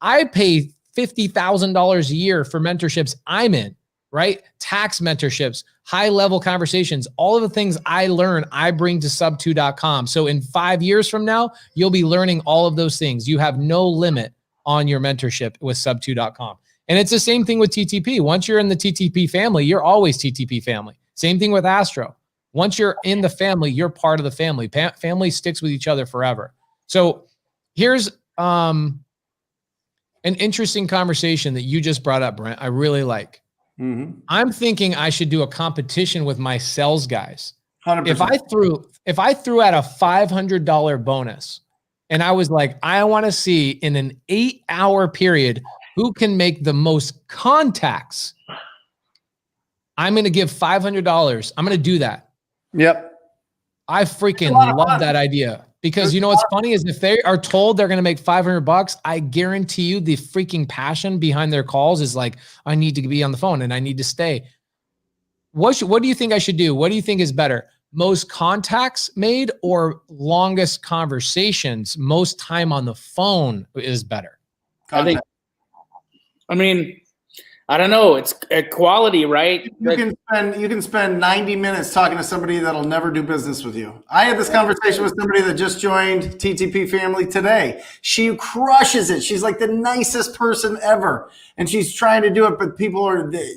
I pay $50,000 a year for mentorships I'm in, right? Tax mentorships, high level conversations, all of the things I learn, I bring to sub2.com. So in 5 years from now, you'll be learning all of those things. You have no limit on your mentorship with sub2.com. And it's the same thing with TTP. Once you're in the TTP family, you're always TTP family. Same thing with Astro. Once you're in the family, you're part of the family. Family sticks with each other forever. So here's an interesting conversation that you just brought up, Brent. I really like. Mm-hmm. I'm thinking I should do a competition with my sales guys.
100%.
If I threw out a $500 bonus and I was like, I want to see in an 8-hour period who can make the most contacts, I'm going to give $500. I'm going to do that.
Yep.
I freaking love that idea. Because you know what's funny is if they are told they're going to make $500, I guarantee you the freaking passion behind their calls is like, I need to be on the phone and I need to stay. What do you think I should do? What do you think is better? Most contacts made or longest conversations? Most time on the phone is better.
I don't know. It's quality, right?
You can spend 90 minutes talking to somebody that'll never do business with you. I had this conversation with somebody that just joined TTP family today. She crushes it. She's like the nicest person ever. And she's trying to do it, but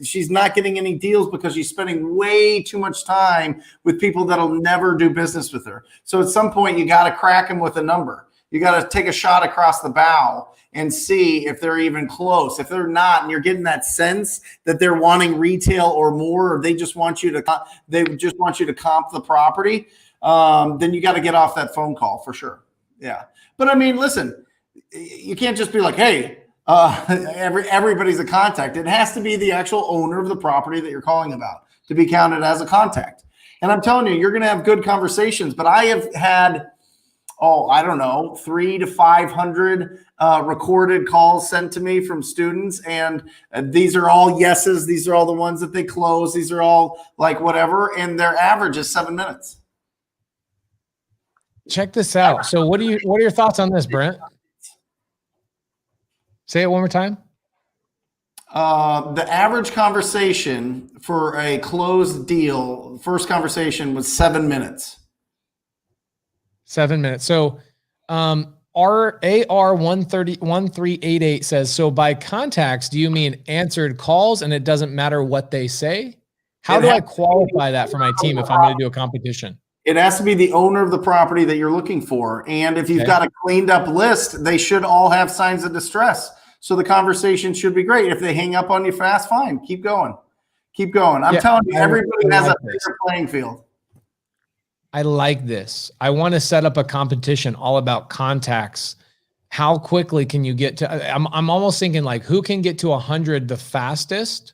she's not getting any deals because she's spending way too much time with people that'll never do business with her. So at some point you got to crack them with a number. You got to take a shot across the bow and see if they're even close. If they're not, and you're getting that sense that they're wanting retail or more, or they just want you to comp the property, then you got to get off that phone call for sure. Yeah. But I mean, listen, you can't just be like, hey, everybody's a contact. It has to be the actual owner of the property that you're calling about to be counted as a contact. And I'm telling you, you're going to have good conversations. But I have had, 300 to 500 recorded calls sent to me from students. And these are all yeses. These are all the ones that they close. These are all like whatever. And their average is 7 minutes.
Check this out. So what are your thoughts on this, Brent? Say it one more time.
The average conversation for a closed deal, first conversation was 7 minutes.
7 minutes. So AR1388 says, so by contacts, do you mean answered calls and it doesn't matter what they say? How do I qualify that for my team if I'm going to do a competition?
It has to be the owner of the property that you're looking for. And if you've got a cleaned up list, they should all have signs of distress. So the conversation should be great. If they hang up on you fast, fine. Keep going. Keep going. I'm telling you, everybody has a fair playing field.
I like this. I want to set up a competition all about contacts. How quickly can you get to, I'm almost thinking like who can get to 100 the fastest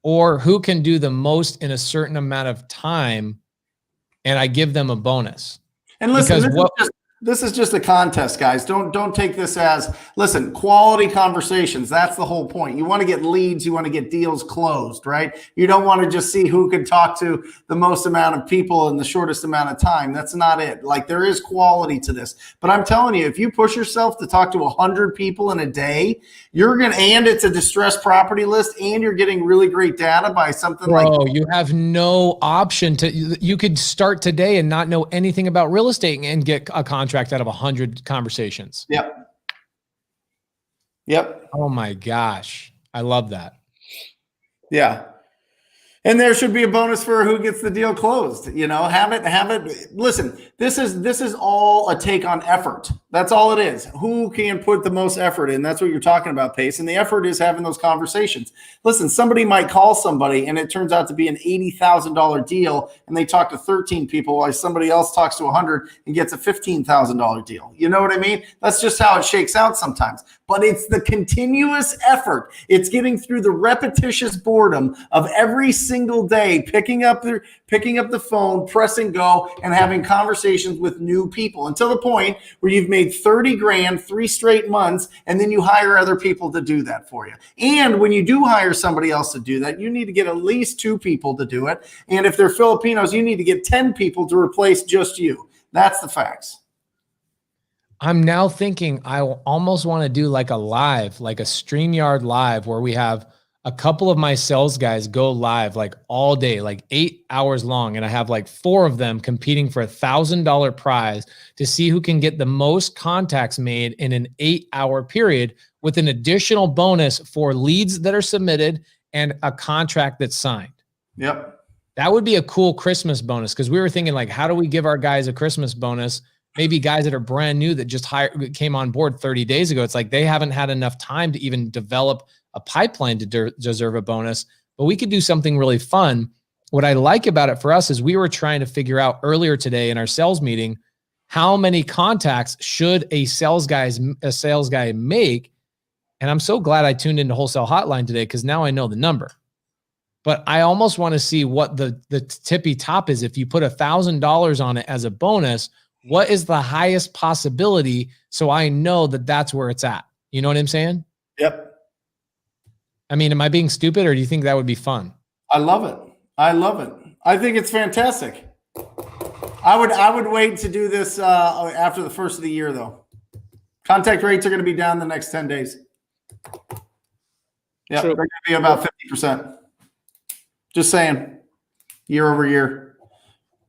or who can do the most in a certain amount of time. And I give them a bonus.
And listen, this is just a contest, guys. Don't take this as, listen, quality conversations. That's the whole point. You want to get leads. You want to get deals closed, right? You don't want to just see who can talk to the most amount of people in the shortest amount of time. That's not it. Like there is quality to this. But I'm telling you, if you push yourself to talk to 100 people in a day, and it's a distressed property list and you're getting really great data by something
you have no option you could start today and not know anything about real estate and get a contract out of 100 conversations.
Yep.
Oh my gosh. I love that.
Yeah. And there should be a bonus for who gets the deal closed. You know, have it. Listen, this is all a take on effort. That's all it is. Who can put the most effort in? That's what you're talking about, Pace. And the effort is having those conversations. Listen, somebody might call somebody and it turns out to be an $80,000 deal and they talk to 13 people while somebody else talks to 100 and gets a $15,000 deal. You know what I mean? That's just how it shakes out sometimes. But it's the continuous effort. It's getting through the repetitious boredom of every single day, picking up the phone, pressing go, and having conversations with new people until the point where you've made 30 grand 3 straight months, and then you hire other people to do that for you. And when you do hire somebody else to do that, you need to get at least 2 people to do it. And if they're Filipinos, you need to get 10 people to replace just you. That's the facts.
I'm now thinking I almost want to do like a live, like a StreamYard live where we have a couple of my sales guys go live like all day, like 8 hours long. And I have like 4 of them competing for $1,000 prize to see who can get the most contacts made in an 8-hour period with an additional bonus for leads that are submitted and a contract that's signed.
Yep.
That would be a cool Christmas bonus because we were thinking like, how do we give our guys a Christmas bonus? Maybe guys that are brand new that just came on board 30 days ago. It's like they haven't had enough time to even develop a pipeline to deserve a bonus, but we could do something really fun. What I like about it for us is we were trying to figure out earlier today in our sales meeting, how many contacts should a sales guy make? And I'm so glad I tuned into Wholesale Hotline today because now I know the number. But I almost want to see what the tippy top is. If you put $1,000 on it as a bonus, what is the highest possibility? So I know that that's where it's at. You know what I'm saying?
Yep.
I mean, am I being stupid or do you think that would be fun?
I love it. I love it. I think it's fantastic. I would wait to do this after the first of the year though. Contact rates are going to be down the next 10 days. Yeah, they're going to be about 50%. Just saying, year over year.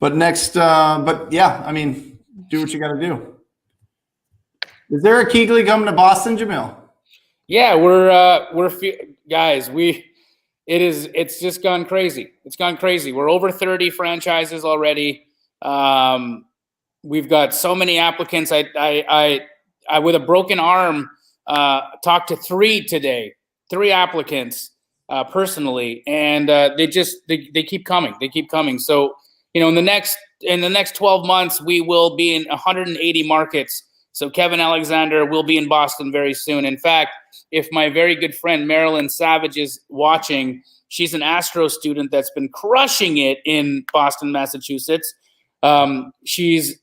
But yeah, I mean, do what you got to do. Is there a Keegley coming to Boston, Jamil?
Yeah, we're guys. It's just gone crazy. It's gone crazy. We're over 30 franchises already. We've got so many applicants. I with a broken arm talked to 3 today. 3 applicants personally, and they keep coming. They keep coming. So you know, in the next 12 months, we will be in 180 markets. So Kevin Alexander will be in Boston very soon. In fact, if my very good friend Marilyn Savage is watching, she's an Astro student that's been crushing it in Boston, Massachusetts. She's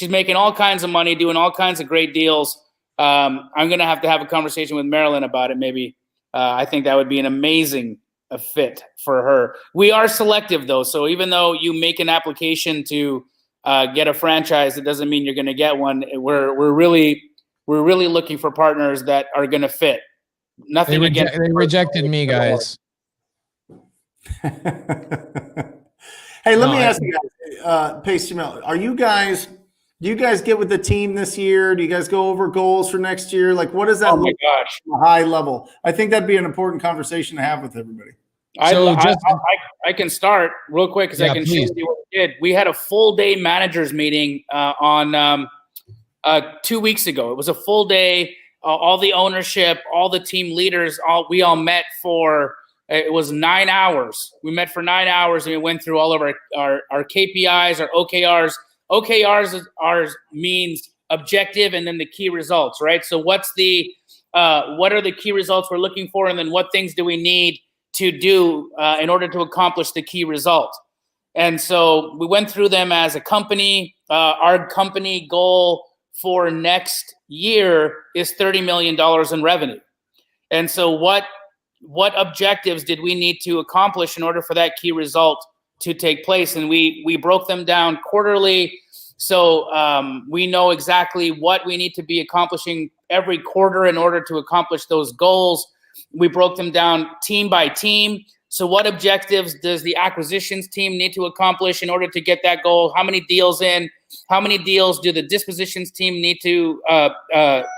making all kinds of money, doing all kinds of great deals. I'm going to have a conversation with Marilyn about it. Maybe I think that would be an amazing fit for her. We are selective though. So even though you make an application to get a franchise, it doesn't mean you're going to get one. We're really looking for partners that are going to fit. Nothing against.
They rejected me, guys.
Hey, let me ask you guys, Pace Jamil, do you guys get with the team this year? Do you guys go over goals for next year? Like, what does that look like from a high level? I think that'd be an important conversation to have with everybody.
I can start real quick because I can show you what we did. We had a full day managers meeting on 2 weeks ago. It was a full day. All the ownership, all the team leaders, we all met for. It was 9 hours. We met for 9 hours and we went through all of our KPIs, our OKRs. OKRs means objective and then the key results, right? So what are the key results we're looking for, and then what things do we need to do in order to accomplish the key result? And so we went through them as a company. Our company goal for next year is $30 million in revenue. And so what objectives did we need to accomplish in order for that key result to take place? And we broke them down quarterly. So we know exactly what we need to be accomplishing every quarter in order to accomplish those goals. We broke them down team by team. So what objectives does the acquisitions team need to accomplish in order to get that goal? How many deals in? How many deals do the dispositions team need to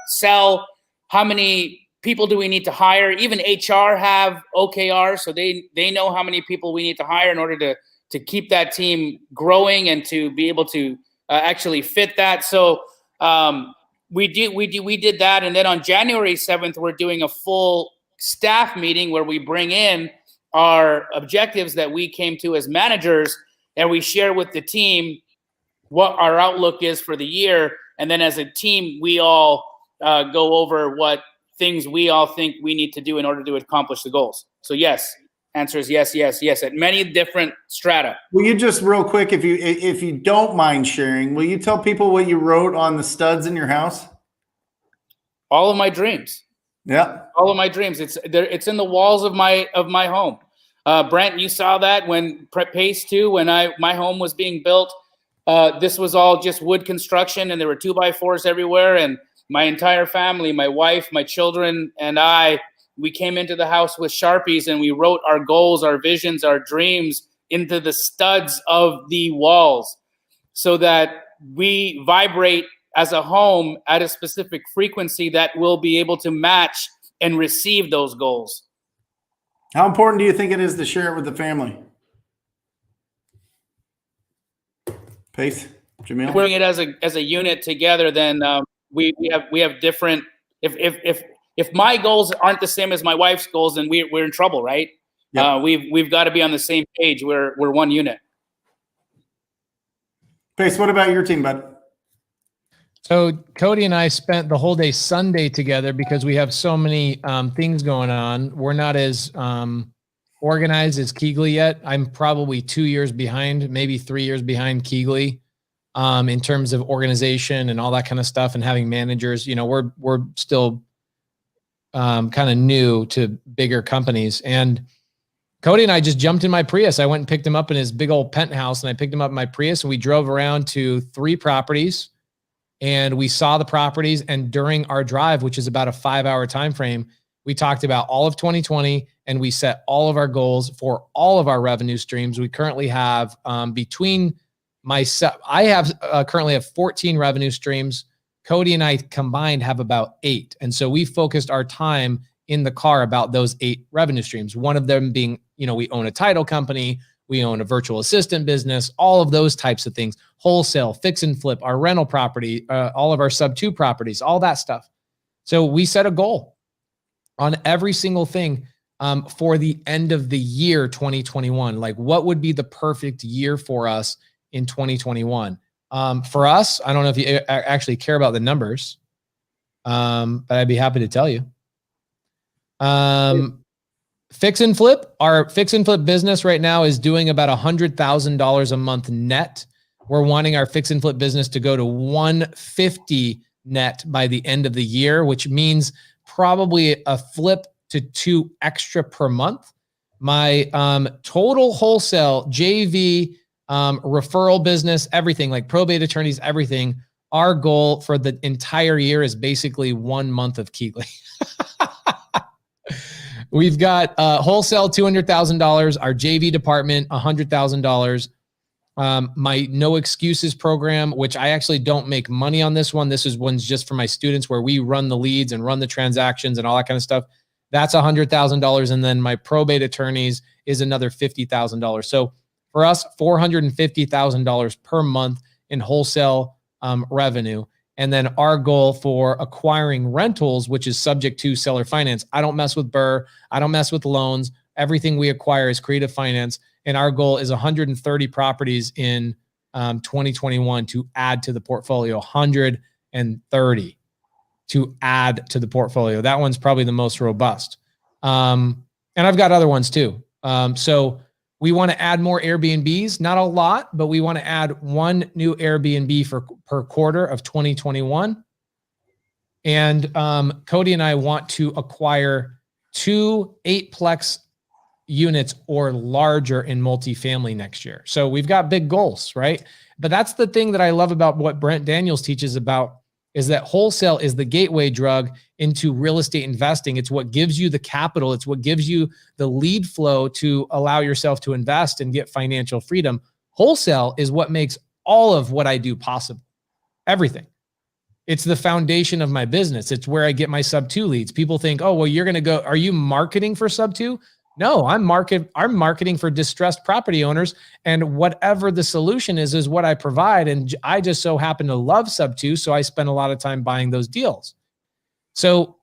sell? How many people do we need to hire? Even HR have OKR, so they know how many people we need to hire in order to keep that team growing and to be able to actually fit that. So we did that, and then on January 7th, we're doing a full staff meeting where we bring in our objectives that we came to as managers, and we share with the team what our outlook is for the year. And then as a team, we all go over what things we all think we need to do in order to accomplish the goals. So yes, answer is yes, yes, yes, at many different strata.
Will you just real quick, if you don't mind sharing, will you tell people what you wrote on the studs in your house?
All of my dreams.
Yeah.
All of my dreams. It's in the walls of my home. Brent, you saw that when Pace 2, when my home was being built. This was all just wood construction, and there were 2x4s everywhere. And my entire family, my wife, my children, and we came into the house with Sharpies, and we wrote our goals, our visions, our dreams into the studs of the walls, so that we vibrate as a home at a specific frequency that will be able to match and receive those goals.
How important do you think it is to share it with the family? Pace, Jamil?
Putting it as a unit together, then we have different. If my goals aren't the same as my wife's goals, then we're in trouble, right? Yep. We've got to be on the same page. We're one unit.
Pace, what about your team, bud?
So Cody and I spent the whole day Sunday together because we have so many things going on. We're not as organized as Keegley yet. I'm probably 2 years behind, maybe 3 years behind Keegley in terms of organization and all that kind of stuff and having managers. You know, we're still kind of new to bigger companies. And Cody and I just jumped in my Prius. I went and picked him up in his big old penthouse, and I picked him up in my Prius, and we drove around to 3 properties. And we saw the properties, and during our drive, which is about a 5-hour time frame, we talked about all of 2020, and we set all of our goals for all of our revenue streams. We currently have between myself, currently have 14 revenue streams. Cody and I combined have about 8, and so we focused our time in the car about those 8 revenue streams. One of them being, we own a title company. We own a virtual assistant business, all of those types of things, wholesale, fix and flip, our rental property, all of our sub 2 properties, all that stuff. So we set a goal on every single thing for the end of the year 2021. Like, what would be the perfect year for us in 2021? For us, I don't know if you actually care about the numbers, but I'd be happy to tell you. Fix and flip, our fix and flip business right now is doing about $100,000 a month net. We're wanting our fix and flip business to go to 150 net by the end of the year, which means probably a flip to 2 extra per month. My total wholesale JV referral business, everything like probate attorneys, everything. Our goal for the entire year is basically 1 month of Keegley. We've got wholesale $200,000, our JV department $100,000. My no excuses program, which I actually don't make money on this one. This is one's just for my students where we run the leads and run the transactions and all that kind of stuff. That's $100,000. And then my probate attorneys is another $50,000. So for us, $450,000 per month in wholesale revenue. And then our goal for acquiring rentals, which is subject to seller finance. I don't mess with Burr. I don't mess with loans. Everything we acquire is creative finance. And our goal is 130 properties in 2021 to add to the portfolio, 130 to add to the portfolio. That one's probably the most robust. And I've got other ones too. So we want to add more Airbnbs, not a lot, but we want to add 1 new Airbnb per quarter of 2021. And Cody and I want to acquire 2 8-plex units or larger in multifamily next year. So we've got big goals, right? But that's the thing that I love about what Brent Daniels teaches about, is that wholesale is the gateway drug into real estate investing. It's what gives you the capital. It's what gives you the lead flow to allow yourself to invest and get financial freedom. Wholesale is what makes all of what I do possible. Everything. It's the foundation of my business. It's where I get my sub 2 leads. People think, oh, well, you're going to go, are you marketing for sub 2? No, I'm marketing for distressed property owners, and whatever the solution is what I provide. And I just so happen to love sub 2. So I spend a lot of time buying those deals. So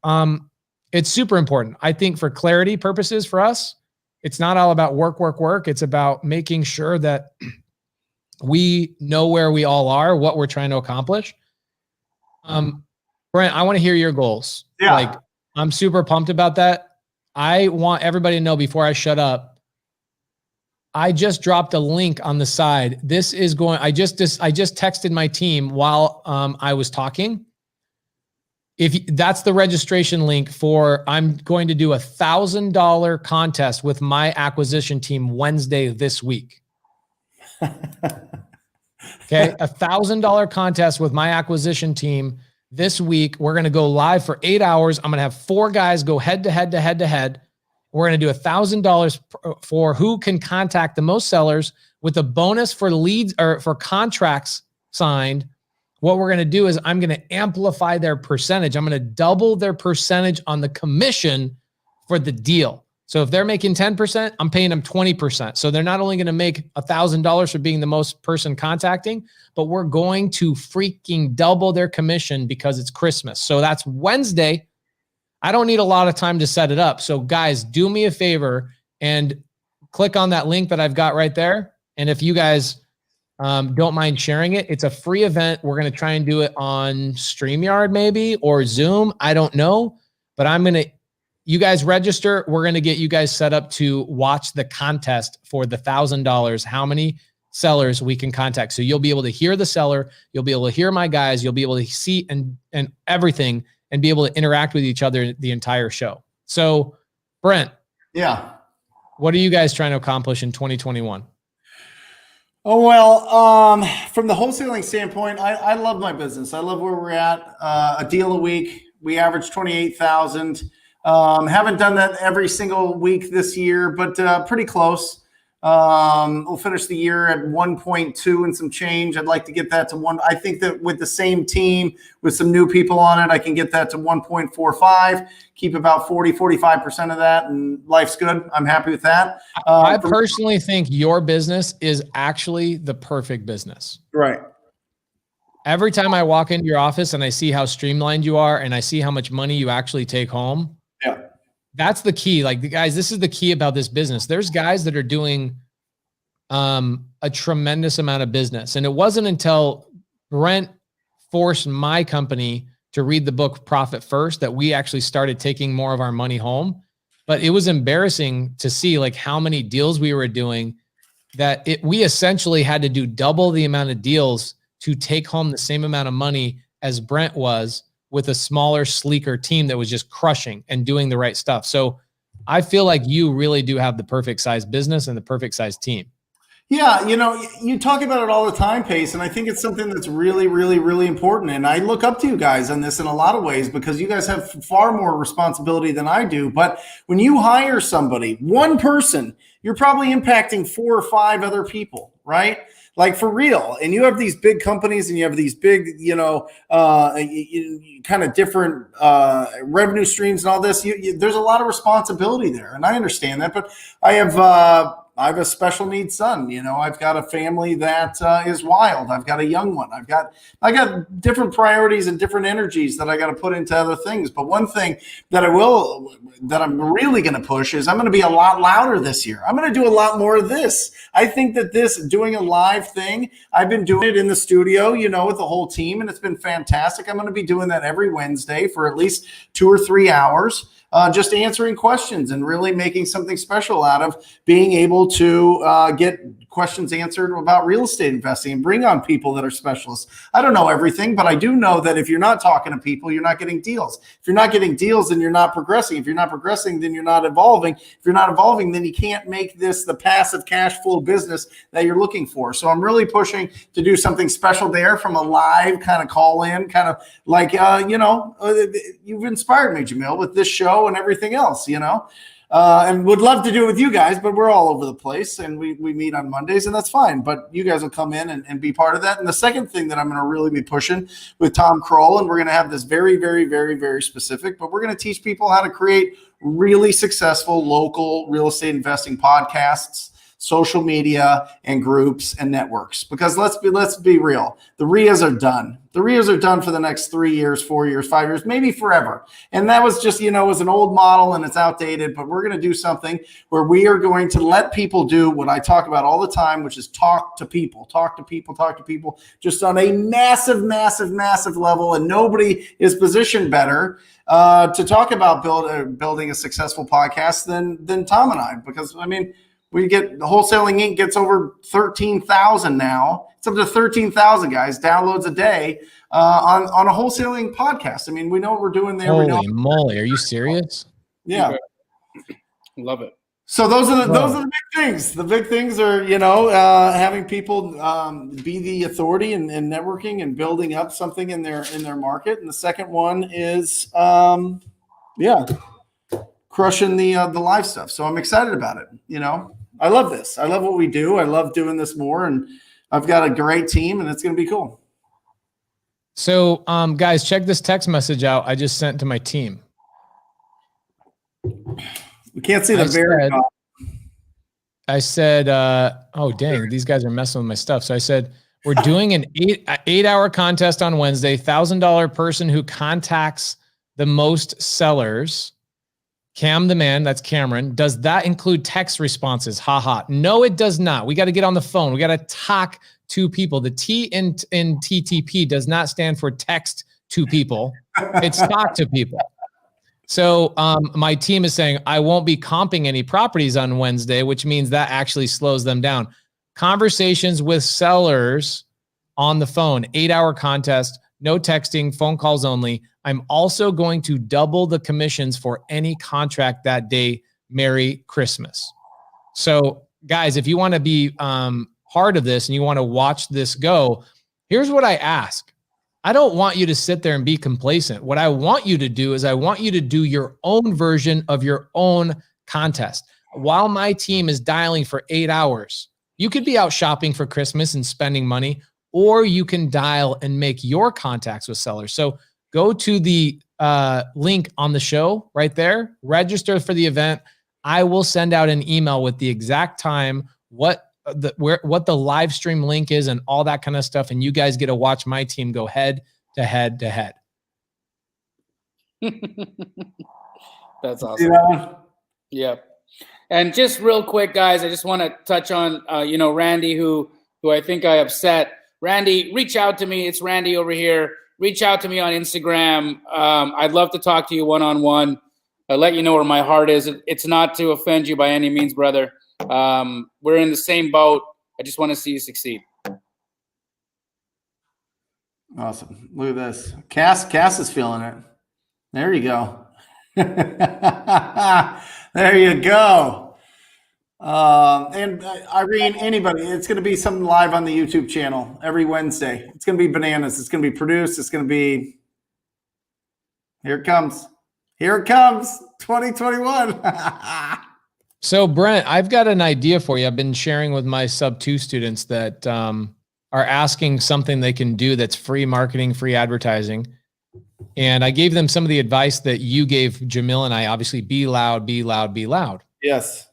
it's super important. I think for clarity purposes for us, it's not all about work. It's about making sure that we know where we all are, what we're trying to accomplish. Brent, I want to hear your goals.
Yeah.
Like, I'm super pumped about that. I want everybody to know before I shut up, I just dropped a link on the side. This is going, I just texted my team while I was talking. If that's the registration link for, I'm going to do $1,000 contest with my acquisition team Wednesday this week. Okay. $1,000 contest with my acquisition team this week. We're going to go live for 8 hours. I'm going to have 4 guys go head to head. We're going to do $1,000 for who can contact the most sellers with a bonus for leads or for contracts signed. What we're going to do is I'm going to amplify their percentage. I'm going to double their percentage on the commission for the deal. So if they're making 10%, I'm paying them 20%. So they're not only going to make $1,000 for being the most person contacting, but we're going to freaking double their commission because it's Christmas. So that's Wednesday. I don't need a lot of time to set it up. So guys, do me a favor and click on that link that I've got right there. And if you guys don't mind sharing it, it's a free event. We're going to try and do it on StreamYard maybe or Zoom. I don't know, but you guys register. We're going to get you guys set up to watch the contest for the $1,000, how many sellers we can contact. So you'll be able to hear the seller. You'll be able to hear my guys. You'll be able to see and everything and be able to interact with each other the entire show. So Brent.
Yeah.
What are you guys trying to accomplish in 2021?
Oh, well, from the wholesaling standpoint, I love my business. I love where we're at. A deal a week. We average 28,000. Haven't done that every single week this year, but pretty close. We'll finish the year at 1.2 and some change. I'd like to get that to 1. I think that with the same team, with some new people on it, I can get that to 1.45, keep about 45% of that, and life's good. I'm happy with that.
I personally think your business is actually the perfect business.
Right.
Every time I walk into your office and I see how streamlined you are and I see how much money you actually take home.
Yeah.
That's the key. Like, the guys, this is the key about this business. There's guys that are doing a tremendous amount of business. And it wasn't until Brent forced my company to read the book Profit First that we actually started taking more of our money home. But it was embarrassing to see like how many deals we were doing that we essentially had to do double the amount of deals to take home the same amount of money as Brent was, with a smaller, sleeker team that was just crushing and doing the right stuff. So I feel like you really do have the perfect size business and the perfect size team.
Yeah, you talk about it all the time, Pace, and I think it's something that's really, really, really important. And I look up to you guys on this in a lot of ways because you guys have far more responsibility than I do. But when you hire somebody, one person, you're probably impacting 4 or 5 other people, right? Like for real. And you have these big companies and you have these big, kind of different revenue streams and all this. There's a lot of responsibility there. And I understand that, but I have a special needs son. I've got a family that is wild. I've got a young one. I got different priorities and different energies that I got to put into other things. But one thing that I'm really going to push is I'm going to be a lot louder this year. I'm going to do a lot more of this. I think that doing a live thing, I've been doing it in the studio, with the whole team, and it's been fantastic. I'm going to be doing that every Wednesday for at least 2 or 3 hours. Just answering questions and really making something special out of being able to get questions answered about real estate investing and bring on people that are specialists. I don't know everything, but I do know that if you're not talking to people, you're not getting deals. If you're not getting deals, then you're not progressing. If you're not progressing, then you're not evolving. If you're not evolving, then you can't make this the passive cash flow business that you're looking for. So I'm really pushing to do something special there from a live kind of call in, kind of like, you've inspired me, Jamil, with this show and everything else, and would love to do it with you guys, but we're all over the place and we meet on Mondays, and that's fine. But you guys will come in and be part of that. And the second thing that I'm going to really be pushing with Tom Kroll, and we're going to have this very, very, very, very specific, but we're going to teach people how to create really successful local real estate investing podcasts, social media, and groups and networks. Because let's be real, the RIAs are done. The RIAs are done for the next 3 years, 4 years, 5 years, maybe forever. And that was just, was an old model and it's outdated. But we're going to do something where we are going to let people do what I talk about all the time, which is talk to people, just on a massive, massive, massive level. And nobody is positioned better to talk about building a successful podcast than Tom and I, because we get the Wholesaling Inc. gets over 13,000 now. It's up to 13,000 guys downloads a day on a wholesaling podcast. We know what we're doing there.
Holy moly, are you serious?
Yeah,
love it.
So those are the big things. The big things are having people be the authority in networking and building up something in their market. And the second one is crushing the live stuff. So I'm excited about it. I love this. I love what we do. I love doing this more, and I've got a great team, and it's going to be cool.
So, guys, check this text message out I just sent to my team.
We can't see the
I said, oh, dang, these guys are messing with my stuff. So I said, we're doing an 8-hour contest on Wednesday, $1,000 person who contacts the most sellers. Cam the man, that's Cameron. Does that include text responses? Haha. No, it does not. We got to get on the phone. We got to talk to people. The T in TTP does not stand for text to people. It's talk to people. So my team is saying I won't be comping any properties on Wednesday, which means that actually slows them down. Conversations with sellers on the phone, 8-hour contest, no texting, phone calls only. I'm also going to double the commissions for any contract that day. Merry Christmas. So guys, if you want to be part of this and you want to watch this go, here's what I ask. I don't want you to sit there and be complacent. What I want you to do is I want you to do your own version of your own contest. While my team is dialing for 8 hours, you could be out shopping for Christmas and spending money, or you can dial and make your contacts with sellers. So go to the link on the show right there, register for the event. I will send out an email with the exact time, what the live stream link is and all that kind of stuff. And you guys get to watch my team go head to head to head.
That's awesome. Yeah. And just real quick, guys, I just want to touch on, Randy, who I think I upset. Randy, reach out to me. It's Randy over here. Reach out to me on Instagram. I'd love to talk to you one-on-one. I'll let you know where my heart is. It's not to offend you by any means, brother. We're in the same boat. I just want to see you succeed.
Awesome. Look at this. Cass is feeling it. There you go. There you go. And Irene, anybody, it's going to be something live on the YouTube channel every Wednesday. It's going to be bananas. It's going to be produced. It's going to be, here it comes. Here it comes. 2021.
So Brent, I've got an idea for you. I've been sharing with my sub 2 students that are asking something they can do that's free marketing, free advertising. And I gave them some of the advice that you gave Jamil and I, obviously be loud, be loud, be loud.
Yes.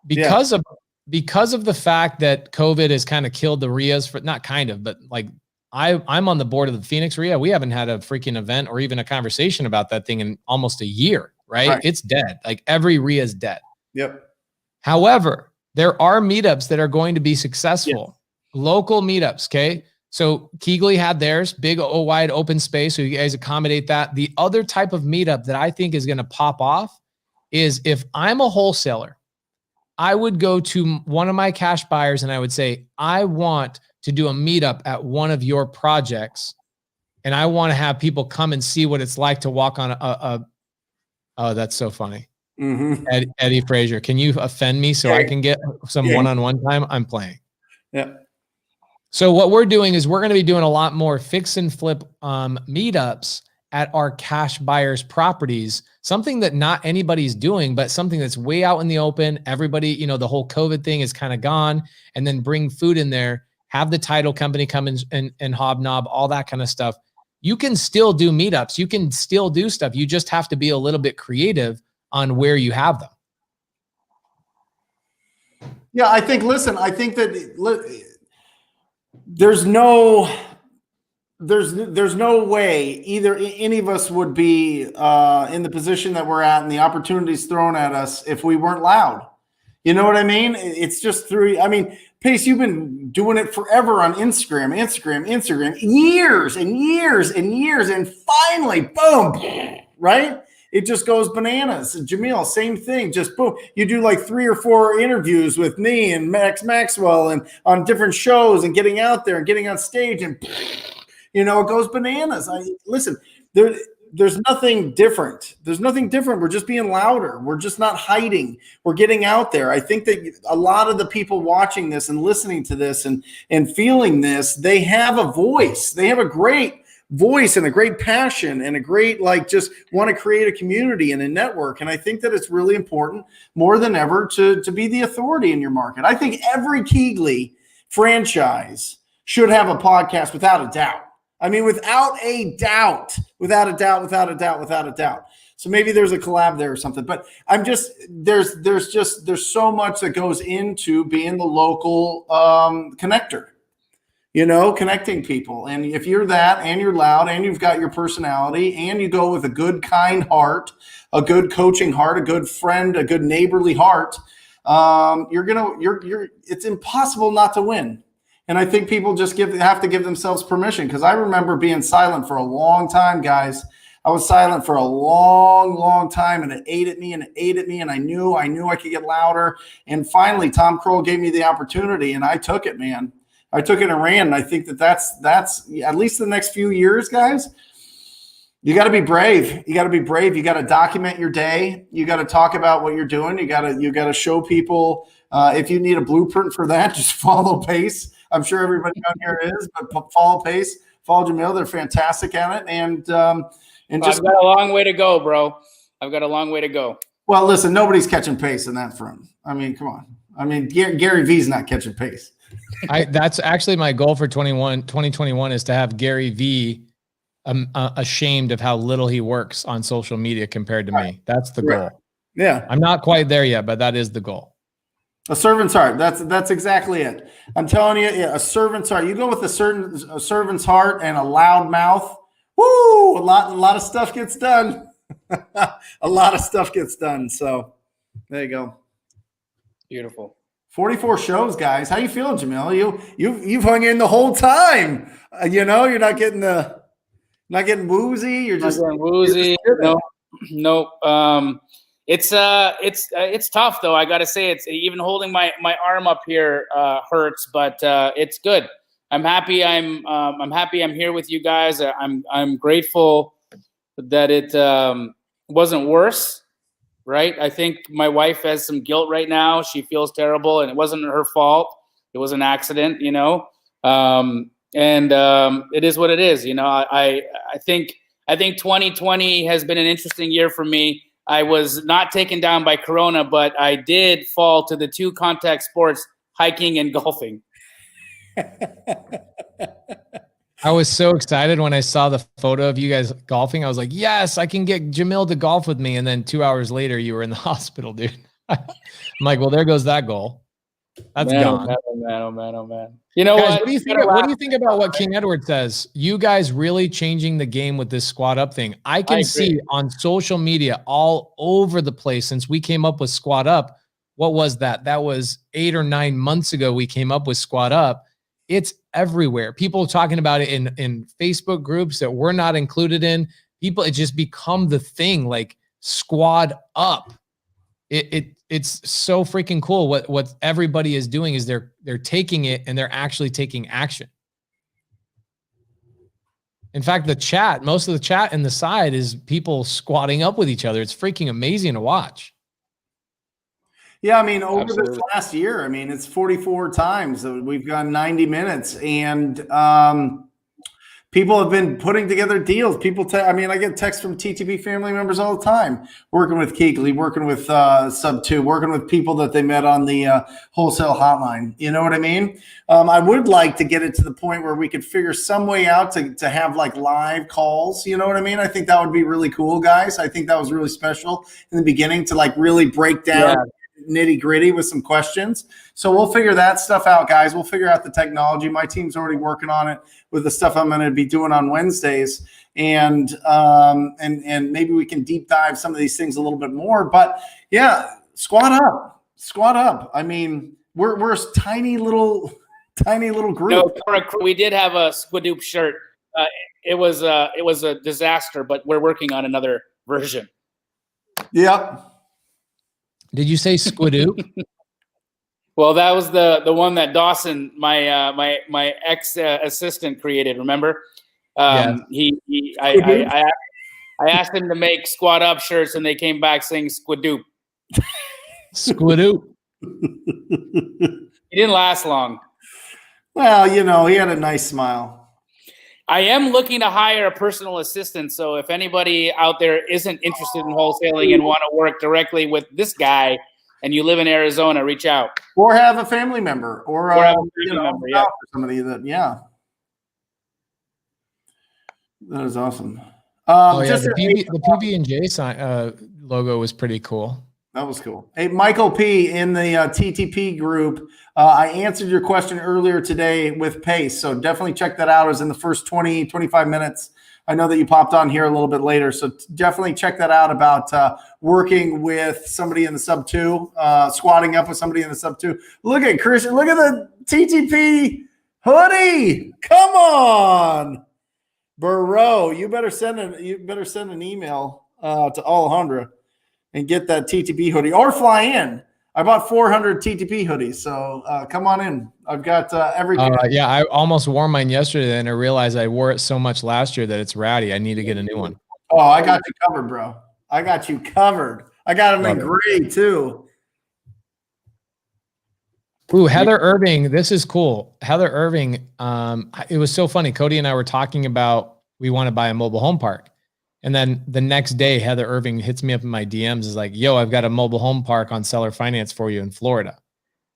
Because of the fact that COVID has kind of killed the RIAs for not kind of, but like I'm on the board of the Phoenix RIA. We haven't had a freaking event or even a conversation about that thing in almost a year, right? It's dead. Like every RIA is dead.
Yep.
However, there are meetups that are going to be successful. Yes. Local meetups. Okay. So Keegley had theirs, big wide open space. So you guys accommodate that. The other type of meetup that I think is going to pop off is if I'm a wholesaler, I would go to one of my cash buyers and I would say, I want to do a meetup at one of your projects. And I want to have people come and see what it's like to walk on oh, that's so funny.
Mm-hmm.
Eddie Frazier, can you offend me so I can get some one-on-one time? I'm playing.
Yeah.
So what we're doing is we're going to be doing a lot more fix and flip meetups at our cash buyers properties, something that not anybody's doing, but something that's way out in the open. Everybody, you know, the whole COVID thing is kind of gone, and then bring food in there, have the title company come in and hobnob, all that kind of stuff. You can still do meetups. You can still do stuff. You just have to be a little bit creative on where you have them.
Yeah, I think, listen, I think that there's no way either any of us would be in the position that we're at and the opportunities thrown at us if we weren't loud. You know what I mean? It's just through, I mean, Pace, you've been doing it forever on Instagram, years and years and years. And finally, boom, right? It just goes bananas. Jamil, same thing, just boom. You do like 3 or 4 interviews with me and Max Maxwell and on different shows and getting out there and getting on stage and, you know, it goes bananas. Listen, there's nothing different. There's nothing different. We're just being louder. We're just not hiding. We're getting out there. I think that a lot of the people watching this and listening to this and feeling this, they have a voice. They have a great voice and a great passion and a great, like, just want to create a community and a network. And I think that it's really important more than ever to be the authority in your market. I think every Keegley franchise should have a podcast without a doubt. I mean, without a doubt. So maybe there's a collab there or something, but I'm just, there's so much that goes into being the local connector, you know, connecting people. And if you're that and you're loud and you've got your personality and you go with a good, kind heart, a good coaching heart, a good friend, a good neighborly heart, it's impossible not to win. And I think people just have to give themselves permission, because I remember being silent for a long time, guys. I was silent for a long, long time, and it ate at me, and I knew I could get louder. And finally, Tom Kroll gave me the opportunity, and I took it, man. I took it and ran. And I think that's at least the next few years, guys. You got to be brave. You got to document your day. You got to talk about what you're doing. You got to show people. If you need a blueprint for that, just follow Pace. I'm sure everybody out here is, but follow Pace, follow Jamil. They're fantastic at it. And just
I've got a long way to go, bro. I've got a long way to go.
Well, listen, nobody's catching Pace in that front. I mean, come on. I mean, Gary V's not catching Pace.
That's actually my goal for 2021 is to have Gary V ashamed of how little he works on social media compared to me. That's the goal.
Yeah.
I'm not quite there yet, but that is the goal.
A servant's heart. That's exactly it. I'm telling you, a servant's heart. You go with a servant's heart and a loud mouth. Woo! A lot of stuff gets done. A lot of stuff gets done. So there you go.
Beautiful.
44 shows, guys. How you feeling, Jamil? You've hung in the whole time. You know, you're not getting woozy. You're just
not getting woozy. No. It's tough though. I got to say, it's even holding my arm up here hurts, but it's good. I'm happy. I'm happy. I'm here with you guys. I'm grateful that it wasn't worse. Right. I think my wife has some guilt right now. She feels terrible, and it wasn't her fault. It was an accident, you know. And it is what it is. You know, I think 2020 has been an interesting year for me. I was not taken down by Corona, but I did fall to the 2 contact sports, hiking and golfing.
I was so excited when I saw the photo of you guys golfing. I was like, yes, I can get Jamil to golf with me. And then 2 hours later, you were in the hospital, dude. I'm like, well, there goes that goal. That's gone.
Oh man. You know,
guys, what do you think about what King Edward says? You guys really changing the game with this squad up thing. I can see on social media all over the place since we came up with squad up. What was that? That was 8 or 9 months ago. We came up with squad up. It's everywhere. People talking about it in Facebook groups that we're not included in. People, it just become the thing, like squad up. It's so freaking cool. What everybody is doing is they're taking it and they're actually taking action. In fact, most of the chat in the side is people squatting up with each other. It's freaking amazing to watch.
Yeah, I mean, over this last year, I mean, it's 44 times. We've gone 90 minutes. And People have been putting together deals. I mean, I get texts from TTP family members all the time, working with Keegley, working with Sub2, working with people that they met on the Wholesale Hotline. You know what I mean? I would like to get it to the point where we could figure some way out to have like live calls. You know what I mean? I think that would be really cool, guys. I think that was really special in the beginning to like really break down nitty gritty with some questions. So we'll figure that stuff out, guys. We'll figure out the technology. My team's already working on it with the stuff I'm going to be doing on Wednesdays, and maybe we can deep dive some of these things a little bit more. But yeah, squat up. I mean, we're a tiny little group.
No, we did have a Squadoop shirt. It was a disaster, but we're working on another version.
Yep.
Did you say Squadoop?
Well, that was the one that Dawson, my ex assistant, created. Remember? I asked him to make squat up shirts, and they came back saying Squadoop.
Squadoop.
He didn't last long.
Well, you know, he had a nice smile.
I am looking to hire a personal assistant, so if anybody out there isn't interested in wholesaling and want to work directly with this guy, and you live in Arizona, reach out.
Or have a family member, or
have a family member, yeah.
Somebody that, yeah. That is awesome.
The PB&J logo was pretty cool.
That was cool. Hey, Michael P. in the TTP group, I answered your question earlier today with pace, so definitely check that out. It was in the first 20, 25 minutes. I know that you popped on here a little bit later, so definitely check that out about working with somebody in the Sub2, squatting up with somebody in the Sub2. Look at Christian. Look at the TTP hoodie. Come on, bro. You better send an email to Alejandra and get that TTP hoodie, or fly in. I bought 400 TTP hoodies, so come on in. I've got everything.
Yeah, I almost wore mine yesterday, and I realized I wore it so much last year that it's ratty. I need to get a new one.
Oh, I got you covered, bro. I got you covered. I got them in gray too.
Ooh, Heather Irving. This is cool. Heather Irving. It was so funny. Cody and I were talking about we want to buy a mobile home park. And then the next day, Heather Irving hits me up in my DMs, is like, yo, I've got a mobile home park on seller finance for you in Florida.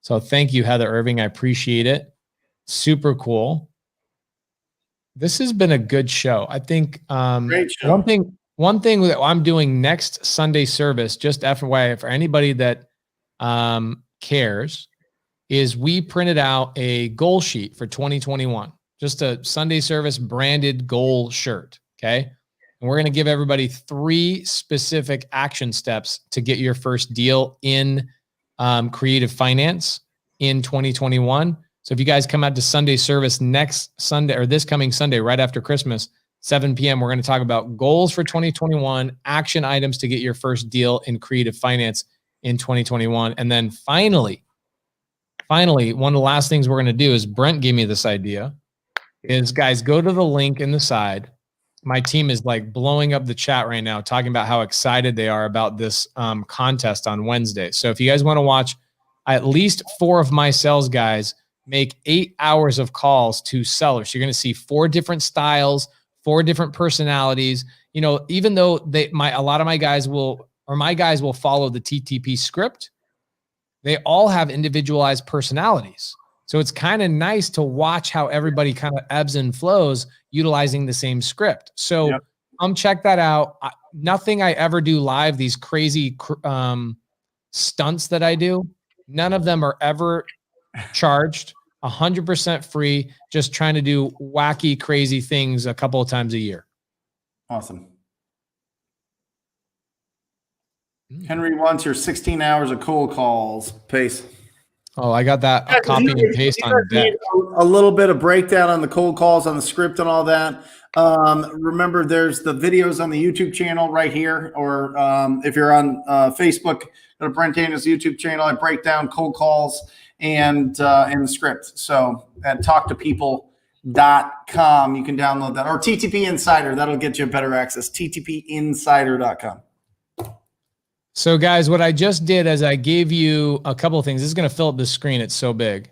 So thank you, Heather Irving. I appreciate it. Super cool. This has been a good show. I think
Great show.
one thing that I'm doing next Sunday service, just FYI for anybody that cares, is we printed out a goal sheet for 2021, just a Sunday service branded goal shirt. Okay. And we're going to give everybody 3 specific action steps to get your first deal in creative finance in 2021. So if you guys come out to Sunday service next Sunday, or this coming Sunday, right after Christmas, 7 p.m., we're going to talk about goals for 2021, action items to get your first deal in creative finance in 2021. And then finally, one of the last things we're going to do is, Brent gave me this idea, is guys, go to the link in the side. My team is like blowing up the chat right now, talking about how excited they are about this contest on Wednesday. So if you guys want to watch at least 4 of my sales guys make 8 hours of calls to sellers, you're going to see 4 different styles, 4 different personalities. You know, even though a lot of my guys will follow the TTP script, they all have individualized personalities. So it's kind of nice to watch how everybody kind of ebbs and flows utilizing the same script. So check that out. Nothing I ever do live, these crazy stunts that I do, none of them are ever charged, 100% free, just trying to do wacky, crazy things a couple of times a year.
Awesome. Henry wants your 16 hours of cold calls. Pace.
Oh, I got that copy and paste on deck.
A little bit of breakdown on the cold calls, on the script and all that. Remember, there's the videos on the YouTube channel right here, or if you're on Facebook, go to Brent Dana's YouTube channel. I break down cold calls and the script. So at talktopeople.com, you can download that, or TTP Insider. That'll get you better access. TTPinsider.com.
So guys, what I just did is I gave you a couple of things. This is going to fill up the screen. It's so big.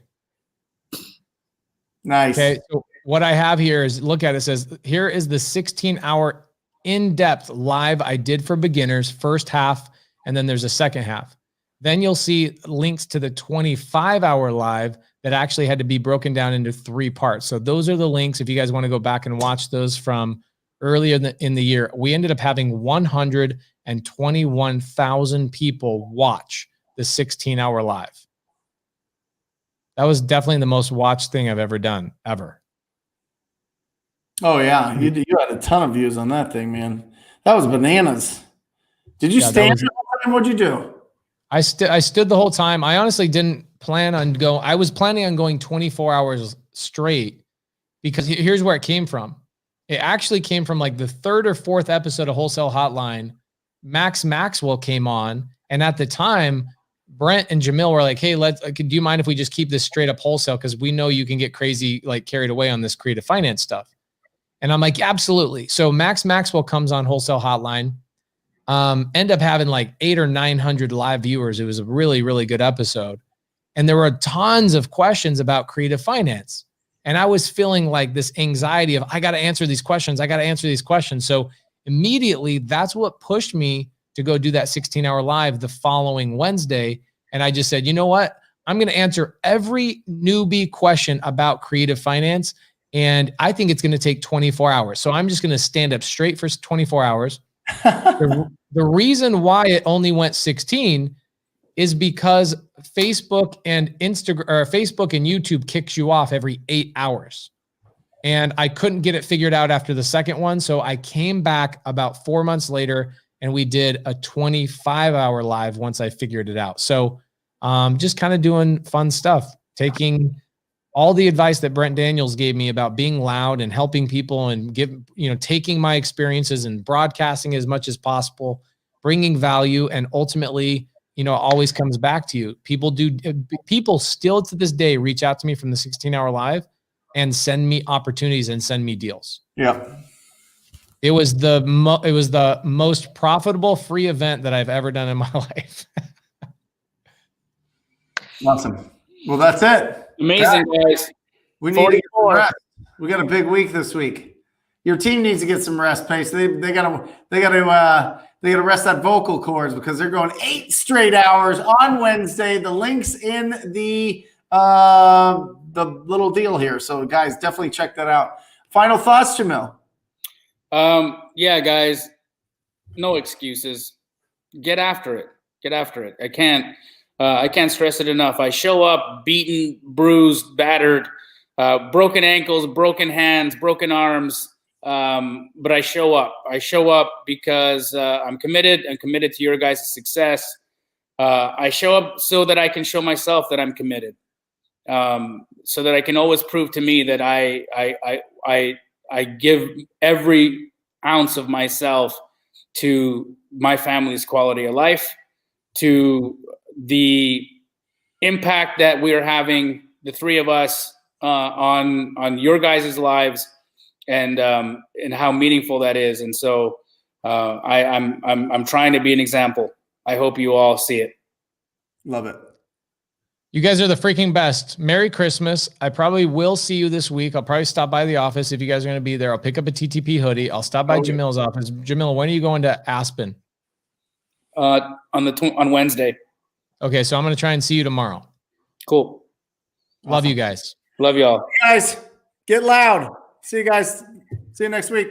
Nice.
Okay. So what I have here is, look at it, says, here is the 16-hour in-depth live I did for beginners, first half, and then there's a second half. Then you'll see links to the 25-hour live that actually had to be broken down into 3 parts. So those are the links if you guys want to go back and watch those from earlier in the year. We ended up having 121,000 people watch the 16-hour live. That was definitely the most watched thing I've ever done, ever.
Oh, yeah. You had a ton of views on that thing, man. That was bananas. Did you stand the whole time? What'd you do?
I stood the whole time. I honestly didn't plan on going. I was planning on going 24 hours straight, because here's where it came from. It actually came from like the 3rd or 4th episode of Wholesale Hotline. Max Maxwell came on, and at the time, Brent and Jamil were like, "Hey, do you mind if we just keep this straight up wholesale? Because we know you can get crazy, like carried away on this creative finance stuff." And I'm like, "Absolutely." So Max Maxwell comes on Wholesale Hotline. End up having like 800 or 900 live viewers. It was a really, really good episode. And there were tons of questions about creative finance. And I was feeling like this anxiety of, I got to answer these questions. I got to answer these questions. So immediately that's what pushed me to go do that 16-hour live the following Wednesday. And I just said, you know what? I'm going to answer every newbie question about creative finance. And I think it's going to take 24 hours. So I'm just going to stand up straight for 24 hours. The reason why it only went 16 is because Facebook and Instagram, or Facebook and YouTube kicks you off every 8 hours. And I couldn't get it figured out after the second one. So I came back about 4 months later and we did a 25-hour live once I figured it out. So just kind of doing fun stuff, taking all the advice that Brent Daniels gave me about being loud and helping people and taking my experiences and broadcasting as much as possible, bringing value, and ultimately, always comes back to you. People still to this day reach out to me from the 16-hour live and send me opportunities and send me deals.
Yeah.
It was the most profitable free event that I've ever done in my life.
Awesome. Well, that's it.
Amazing, guys.
We need to get some rest. We got a big week this week. Your team needs to get some rest, Pace. They gotta rest that vocal cords, because they're going 8 straight hours on Wednesday. The link's in the little deal here. So guys, definitely check that out. Final thoughts, Jamil?
Yeah, guys, no excuses. Get after it. I can't stress it enough. I show up beaten, bruised, battered, broken ankles, broken hands, broken arms. But I show up. I show up because I'm committed. I'm committed to your guys' success. I show up so that I can show myself that I'm committed. So that I can always prove to me that I give every ounce of myself to my family's quality of life, to the impact that we are having, the 3 of us, on your guys' lives, and how meaningful that is. And so I'm trying to be an example. I hope you all see it.
Love it.
You guys are the freaking best. Merry Christmas. I probably will see you this week. I'll probably stop by the office if you guys are going to be there. I'll pick up a TTP hoodie. I'll stop by Jamil's office. Jamil, when are you going to Aspen?
On Wednesday.
Okay, so I'm going to try and see you tomorrow.
Cool.
Love you guys.
Love y'all.
Guys, get loud. See you guys. See you next week.